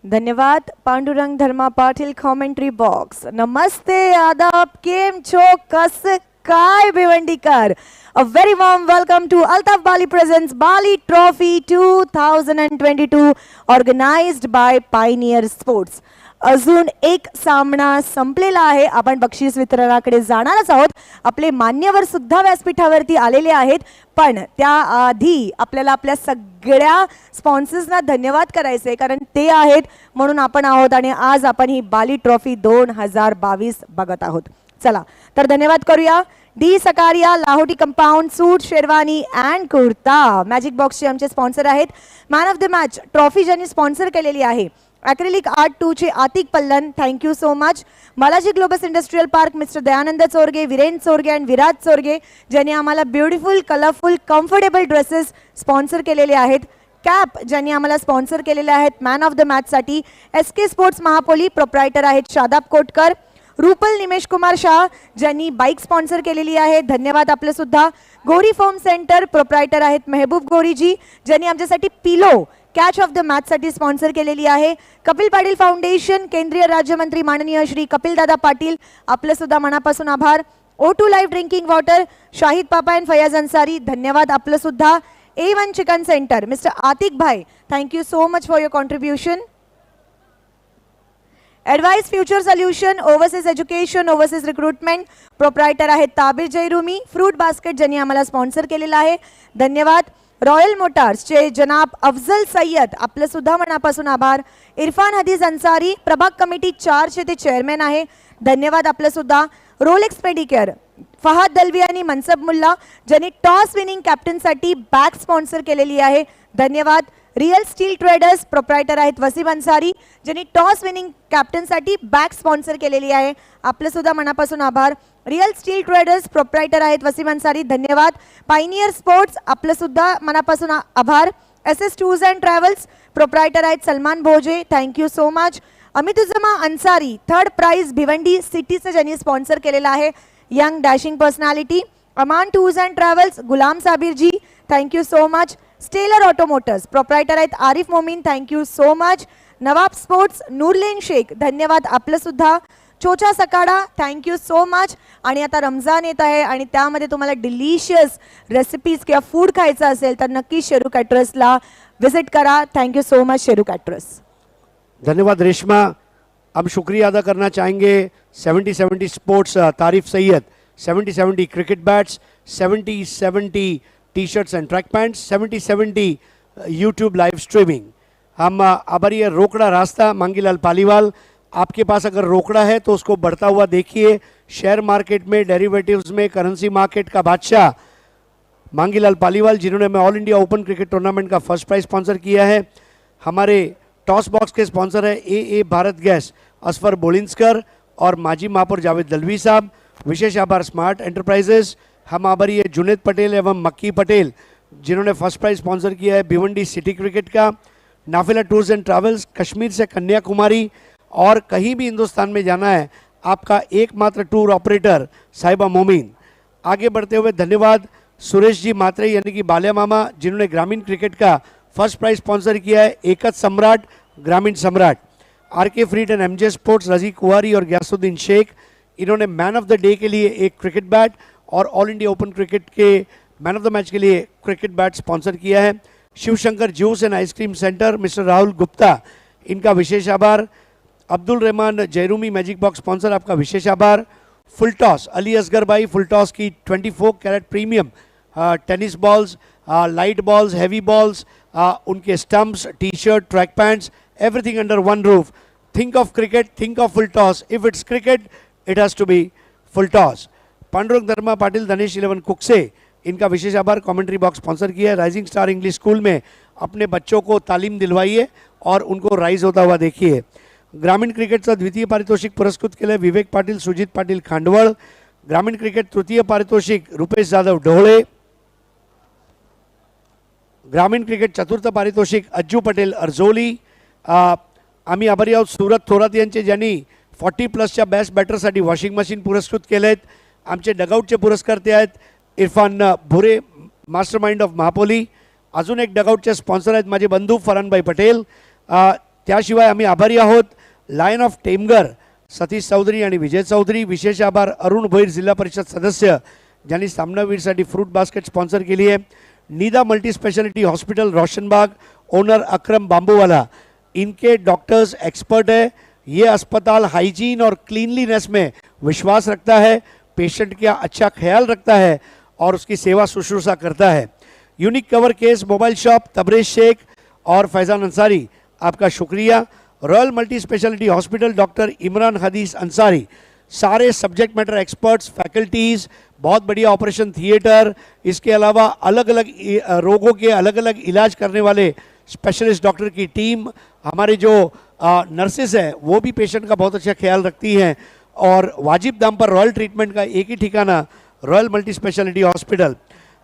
धन्यवाद पांडुरंग धर्मा पाटील, कॉमेंट्री बॉक्स. नमस्ते, आदाब, केम छो, कस काय भिवंडीकर. A very warm welcome to Altaf Bali presents Bali Trophy 2022 organized by Pioneer Sports. अजून एक सामना संपलेला आहे. आपण बक्षीस वितरणाकडे जाणारच आहोत. आपले मान्यवर सुद्धा व्यासपीठावरती आलेले आहेत, पण त्याआधी आपल्याला आपल्या सगळ्या स्पॉन्सर्सना धन्यवाद करायचे, कारण ते आहेत म्हणून आपण आहोत आणि आज आपण ही बाली ट्रॉफी 2022 बघत आहोत. चला तर धन्यवाद करूया. D Sakaria, Lahoti compound, suit, sherwani and kurta magic बॉक्सचे आमचे स्पॉन्सर आहेत. Man of the match trophy ज्यांनी स्पॉन्सर केलेली आहे ॲक्रेलिक आर्ट 2 चे Atiq Pallan, thank you so much. Balaji Globus industrial park mister Dayanand Chorge, Viren Chorge and Viraj Chorge ज्यांनी आम्हाला beautiful, colourful, comfortable dresses sponsor केलेले आहेत. कॅप ज्यांनी आम्हाला स्पॉन्सर केलेले आहेत मॅन ऑफ द मॅचसाठी SK स्पोर्ट्स महापोली प्रोप्रायटर आहेत शादाब कोटकर. रुपल निमेश कुमार शाह ज्यांनी बाईक स्पॉन्सर केलेली आहे, धन्यवाद आपलं सुद्धा. गोरी फोम सेंटर प्रोप्रायटर आहेत मेहबूब गोरीजी ज्यांनी आमच्यासाठी पिलो कॅच ऑफ द मॅचसाठी स्पॉन्सर केलेली आहे. कपिल पाटील फाउंडेशन केंद्रीय राज्यमंत्री माननीय श्री कपिलदादा पाटील आपलं सुद्धा मनापासून आभार. O2 live drinking water Shahid Papa and Fayaz Ansari धन्यवाद आपलं सुद्धा. A1 chicken centre mister Atiq bhai thank you so much for your contribution. Advice future solution overseas education overseas recruitment proprietor आहेत ताबिर जयरुमी. फ्रूट बास्केट ज्यांनी आम्हाला स्पॉन्सर केलेलं आहे, धन्यवाद. रॉयल मोटार्सचे जनाब अफजल सय्यद आपलं सुद्धा मनापासून आभार. इरफान हदीज अन्सारी प्रभाग कमिटी 4चे ते चेअरमॅन आहे, धन्यवाद आपलं सुद्धा. रोलेक्स पेडिकेअर फहाद दलवी आणि मनसब मुल्ला ज्यांनी टॉस विनिंग कॅप्टनसाठी बॅग स्पॉन्सर केलेली आहे, धन्यवाद. रिअल स्टील ट्रेडर्स प्रोप्रायटर आहेत वसीम अन्सारी ज्यांनी टॉस विनिंग कॅप्टनसाठी बॅग स्पॉन्सर केलेली आहे, आपलं सुद्धा मनापासून आभार. रिअल स्टील ट्रेडर्स प्रोप्रायटर आहेत वसीम अन्सारी, धन्यवाद. पायनियर स्पोर्ट्स आपलं सुद्धा मनापासून आभार. SS tours and travels proprietor आहेत Salman Bhoje, thank you so much. Amituzama Ansari third prize Bhiwandi सिटीचं ज्यांनी स्पॉन्सर केलेलं आहे, young dashing personality. Aman tours and travels Ghulam Sabirji thank you so much. Stellar automotors proprietor आहेत Arif Momin, thank you so much. Nawab sports Nurlen Sheikh धन्यवाद आपलं सुद्धा. Chocha Sakada thank you so much. आणि आता रमजान येत आहे आणि त्यामध्ये तुम्हाला डिलिशियस रेसिपीज किंवा फूड खायचं असेल तर नक्की शेरू कॅटरर्सला विजिट करा. Thank you so much Sheru caterers. धन्यवाद रेशमा. हम शुक्रिया अदा करना चाहेंगे 70-70 sports Tarif Sayyed, 70-70 cricket bats, 70-70 T shirts and track pants, 70-70 YouTube live streaming. हम आभारी है. रोकड़ा रास्ता मांगीलाल पालीवाल, आपके पास अगर रोकड़ा है तो उसको बढ़ता हुआ देखिए. शेयर मार्केट में, डेरिवेटिव्स में, करेंसी मार्केट का बादशाह मांगीलाल पालीवाल जिन्होंने हमें all India open cricket tournament का फर्स्ट प्राइज स्पॉन्सर किया है. हमारे टॉस बॉक्स के स्पॉन्सर है AA भारत गैस असफर बोलिंस्कर और माजी महापौर जावेद दलवी साहब. विशेष आभार स्मार्ट एंटरप्राइजेस. हम आभारी है जुनेद पटेल एवं मक्की पटेल जिन्होंने फर्स्ट प्राइज स्पॉन्सर किया है भिवंडी सिटी क्रिकेट का. नाफिला टूर्स एंड ट्रैवल्स कश्मीर से कन्याकुमारी और कहीं भी हिंदुस्तान में जाना है आपका एकमात्र टूर ऑपरेटर साहिबा मोमीन. आगे बढ़ते हुए धन्यवाद सुरेश जी मात्रे यानी कि बाल्या मामा जिन्होंने ग्रामीण क्रिकेट का फर्स्ट प्राइज स्पॉन्सर किया है. एकत सम्राट ग्रामीण सम्राट. RK फ्रीड and MJ sports Razi Kuari और गयासुद्दीन शेख इन्होंने मैन ऑफ द डे के लिए एक क्रिकेट बैट और ऑल इंडिया ओपन क्रिकेट के मैन ऑफ द मैच के लिए क्रिकेट बैट स्पॉन्सर किया है. Shivshankar juice and ice cream centre mister Rahul Gupta इनका विशेष आभार. Abdul Rahman Jairumi magic box sponsor आपका विशेष आभार. फुल टॉस अली असगर भाई फुल टॉस की 24 carat premium tennis balls, light balls, heavy balls, उनके stumps, T shirt, track pants, everything under one roof. Think of cricket, think of full toss. If it's cricket it has to be full toss. Pandurang Dharma Patil Dhanesh 11 Kukse इनका विशेष आभार. कमेंट्री बॉक्स स्पॉन्सर किया है. राइजिंग स्टार इंग्लिश स्कूल में अपने बच्चों को तालीम दिलवाइए और उनको राइज होता हुआ देखिए. ग्रामीण क्रिकेटचं द्वितीय पारितोषिक पुरस्कृत केलं विवेक पाटील, सुजित पाटील खांडवळ. ग्रामीण क्रिकेट तृतीय पारितोषिक रुपेश जाधव ढोळे. ग्रामीण क्रिकेट चतुर्थ पारितोषिक अज्जू पटेल अर्जोली. आम्ही आभारी आहोत सुरत थोरात यांचे ज्यांनी 40+ बेस्ट बॅटरसाठी वॉशिंग मशीन पुरस्कृत केले आहेत. आमचे डगआउटचे पुरस्कर्ते आहेत इरफान भुरे मास्टर माइंड ऑफ महापोली. अजून एक डगआउटचे स्पॉन्सर आहेत माझे बंधू फरानभाई पटेल. त्याशिवाय आम्ही आभारी आहोत लायन ऑफ टेमगर सतीश चौधरी आणि विजय चौधरी. विशेष आभार अरुण भोईर जिल्हा परिषद सदस्य ज्यांनी सामनावीरसाठी फ्रूट बास्केट स्पॉन्सर केली आहे. Nida multi speciality hospital Roshanbag owner Akram Bambuwala. इनके डॉक्टर्स एक्सपर्ट है. ये अस्पताल हाइजीन और क्लीनलीनेस में विश्वास रखता है, पेशेंट का अच्छा ख्याल रखता है और उसकी सेवा शुश्रूषा करता है. यूनिक कवर केस मोबाइल शॉप तबरेज शेख और फैज़ान अंसारी आपका शुक्रिया. Royal multi speciality hospital doctor Imran हदीस अंसारी. सारे सब्जेक्ट मैटर एक्सपर्ट्स, फैकल्टीज़, बहुत बढ़िया ऑपरेशन थिएटर, इसके अलावा अलग अलग रोगों के अलग अलग इलाज करने वाले स्पेशलिस्ट डॉक्टर की टीम. हमारे जो नर्सेस हैं वो भी पेशेंट का बहुत अच्छा ख्याल रखती हैं और वाजिब दाम पर रॉयल ट्रीटमेंट का एक ही ठिकाना रॉयल मल्टी स्पेशलिटी हॉस्पिटल.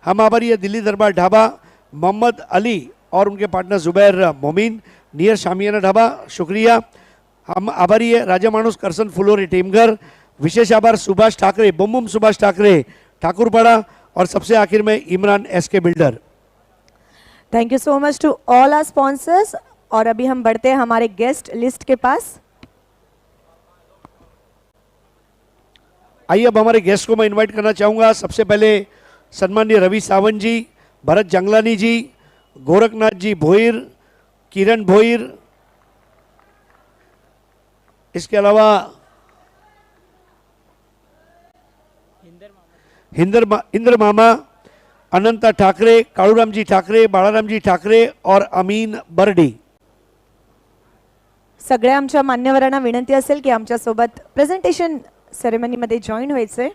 हम आभारी है दिल्ली दरबार ढाबा, मोहम्मद अली और उनके पार्टनर जुबैर मोमीन, नियर शामियाना ढाबा, शुक्रिया। हम आभारी है राजा माणूस, करसन फुलोरी, टीमघर। विशेष आभार सुभाष ठाकरे, बुम सुभाष ठाकरे, ठाकुरपाड़ा, और सबसे आखिर में Imran SK builder. Thank you so much to all our sponsors. और अभी हम बढ़ते हैं हमारे गेस्ट लिस्ट के पास। आइए अब हमारे गेस्ट को मैं इनवाइट करना चाहूँगा। सबसे पहले सम्माननीय रवि सावंत जी, भरत जंगलानी जी, गोरखनाथ जी भोईर, किरण भोईर, इसके अलावा इंद्र मामा, अनंता ठाकरे, काळूराम जी ठाकरे, बाळाराम जी ठाकरे और अमीन बर्डी। सगळ्या आमच्या मान्यवरांना विनंती असेल की आमच्या सोबत प्रेझेंटेशन सेरेमनीमध्ये जॉईन व्हायचे।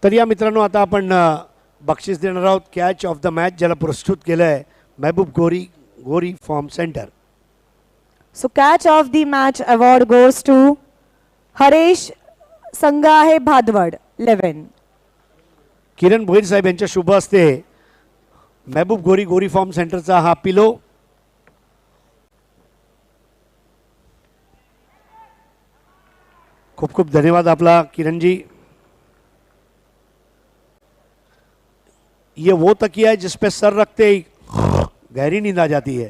तर या मित्रांनो आता आपण बक्षीस देणार आहोत कॅच ऑफ द मॅच, ज्याला पुरस्कृत केलं आहे Mehboob Ghori form centre. So catch of the match award goes to Haresh Sangh आहे भादवड 11। किरण भोईर साहेब यांच्या शुभ हस्ते महबूब गोरी फॉर्म सेंटरचा हा पिलो। खूप खूप धन्यवाद आपला किरण जी। ये वो तकिया है जिस पे सर रखते ही गहरी नींद आ जाती है।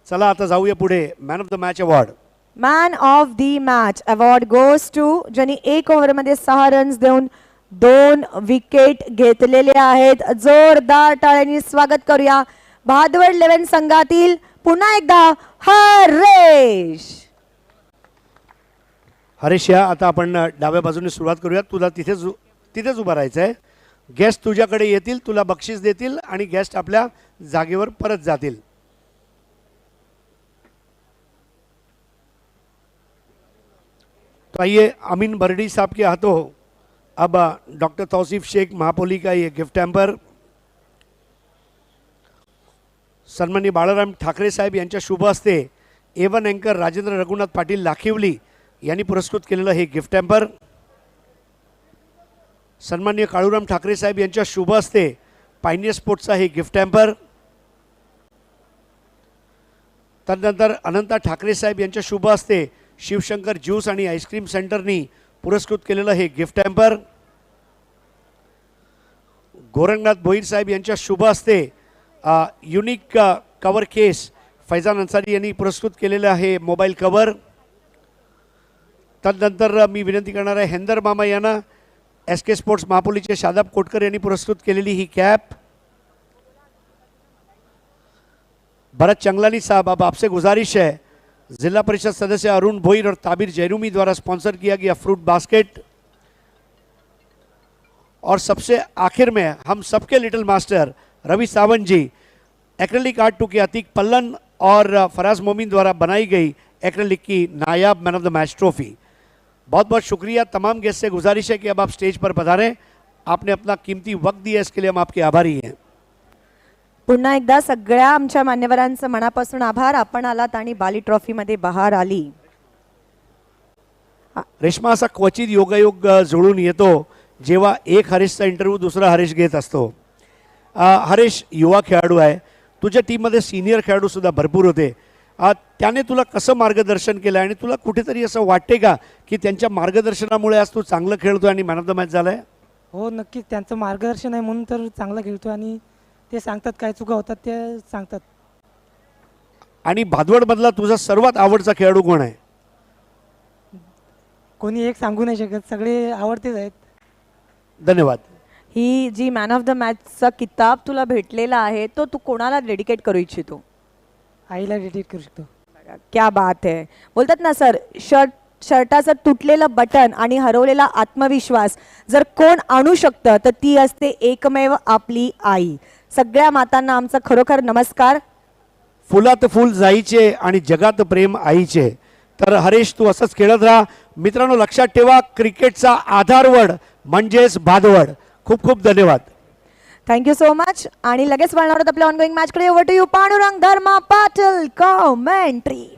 चला आता जाऊया पुढे। Man of the match award. Man of the match award goes to ज्यांनी 1 ओव्हरमध्ये 6 रन्स देऊन 2 विकेट घेतलेले आहेत। जोरदार टाळ्यांनी स्वागत करूया भादवड 11 संघातील पुन्हा एकदा हरेश। हरेश या आता आपण डाव्या बाजूने सुरुवात करूया। तुला तिथेच उभा राहायचं आहे। गेस्ट तुझ्याकडे येतील, तुला बक्षीस देतील आणि गेस्ट आपल्या जागेवर परत जातील। तो आइए अमीन बर्डी साहब के हाथों अब डॉक्टर तौसीफ शेख महापोली का ये गिफ्ट हैम्पर सन्माननीय बाळाराम ठाकरे साहेब यांच्या शुभ हस्ते A1 अँकर राजेंद्र रघुनाथ पाटील लाखिवली यांनी पुरस्कृत केलेलं हे गिफ्ट हॅम्पर सन्माननीय काळूराम ठाकरे साहेब यांच्या शुभ हस्ते पायनियर स्पोर्ट्सचा हे गिफ्ट हॅम्पर। तदनंतर अनंता ठाकरे साहेब यांच्या शुभ हस्ते शिवशंकर ज्यूस आणि आईस्क्रीम सेंटरनी पुरस्कृत केलेलं हे गिफ्ट हॅम्पर। गोरखनाथ भोईर साहेब यांच्या शुभ हस्ते युनिक कवर केस फैजान अन्सारी यांनी पुरस्कृत केलेलं आहे मोबाईल कवर। तदनंतर मी विनंती करणार आहे हेंदर मामा यांना SK स्पोर्ट्स महापोलीचे शादाब कोटकर यांनी पुरस्कृत केलेली ही कैप। भरत चंगलानी साहब, अब आपसे गुजारिश है, जिला परिषद सदस्य अरुण भोईर और ताबिर जैरूमी द्वारा स्पॉन्सर किया गया फ्रूट बास्केट। और सबसे आखिर में हम सबके little master Ravi Sawant ji acrylic art 2 के अतीक पल्लन और फराज मोमिन द्वारा बनाई गई एक्रेलिक की नायाब man of the match trophy. बहुत बहुत शुक्रिया। तमाम गेस्ट से गुजारिश है कि अब आप स्टेज पर पधारें। आपने अपना कीमती वक्त दिया, इसके लिए हम आपके आभारी हैं। पुन्हा एकदा सगळ्या आमच्या मान्यवरांचं मनापासून आभार। आपण आलात आणि बाली ट्रॉफीमध्ये बहार आली। रेश्मा, असा क्वचित योगायोग जुळून येतो जेव्हा एक हरेशचा इंटरव्ह्यू दुसरा हरेश घेत असतो। हरेश युवा खेळाडू आहे, तुझ्या टीममध्ये सीनियर खेळाडू सुद्धा भरपूर होते। त्याने तुला कसं मार्गदर्शन केलं आणि तुला कुठेतरी असं वाटते का की त्यांच्या मार्गदर्शनामुळे आज तू चांगलं खेळतोय आणि मॅन ऑफ द मॅच झालाय? हो, नक्कीच त्यांचं मार्गदर्शन आहे म्हणून तर चांगला खेळतोय आणि ते सांगतात काय चुका होतात ते सांगतात। आणि भादवडमधला तुझा सर्वात आवडता खेळाडू कोण आहे? कोणी एक सांगू नाही शकत, सगळे आवडतेच आहेत। धन्यवाद। ही जी मॅन ऑफ द मॅचचा किताब तुला भेटलेला आहे तो तू कोणाला डेडिकेट करू इच्छितो? आईला डेडिकेट करू शकतो। क्या बात है। बोलतात ना सर, शर्टाचं तुटलेलं बटन आणि हरवलेला आत्मविश्वास जर कोण आणू शकतं तर ती असते एकमेव आपली आई। सगळ्या मातांना आमचा खरोखर नमस्कार। फुलात फुल जाईचे आणि जगात प्रेम आईचे. तर हरेश तू असंच खेळत राहा. मित्रांनो लक्षात ठेवा, क्रिकेटचा आधारवड म्हणजेच बादवड. खूप खूप धन्यवाद. Thank you so much. आणि लगेच वळणार आहोत आपल्या ऑनगोईंग मॅचकडे. Over to you Pandurang Dharma Patil, commentary.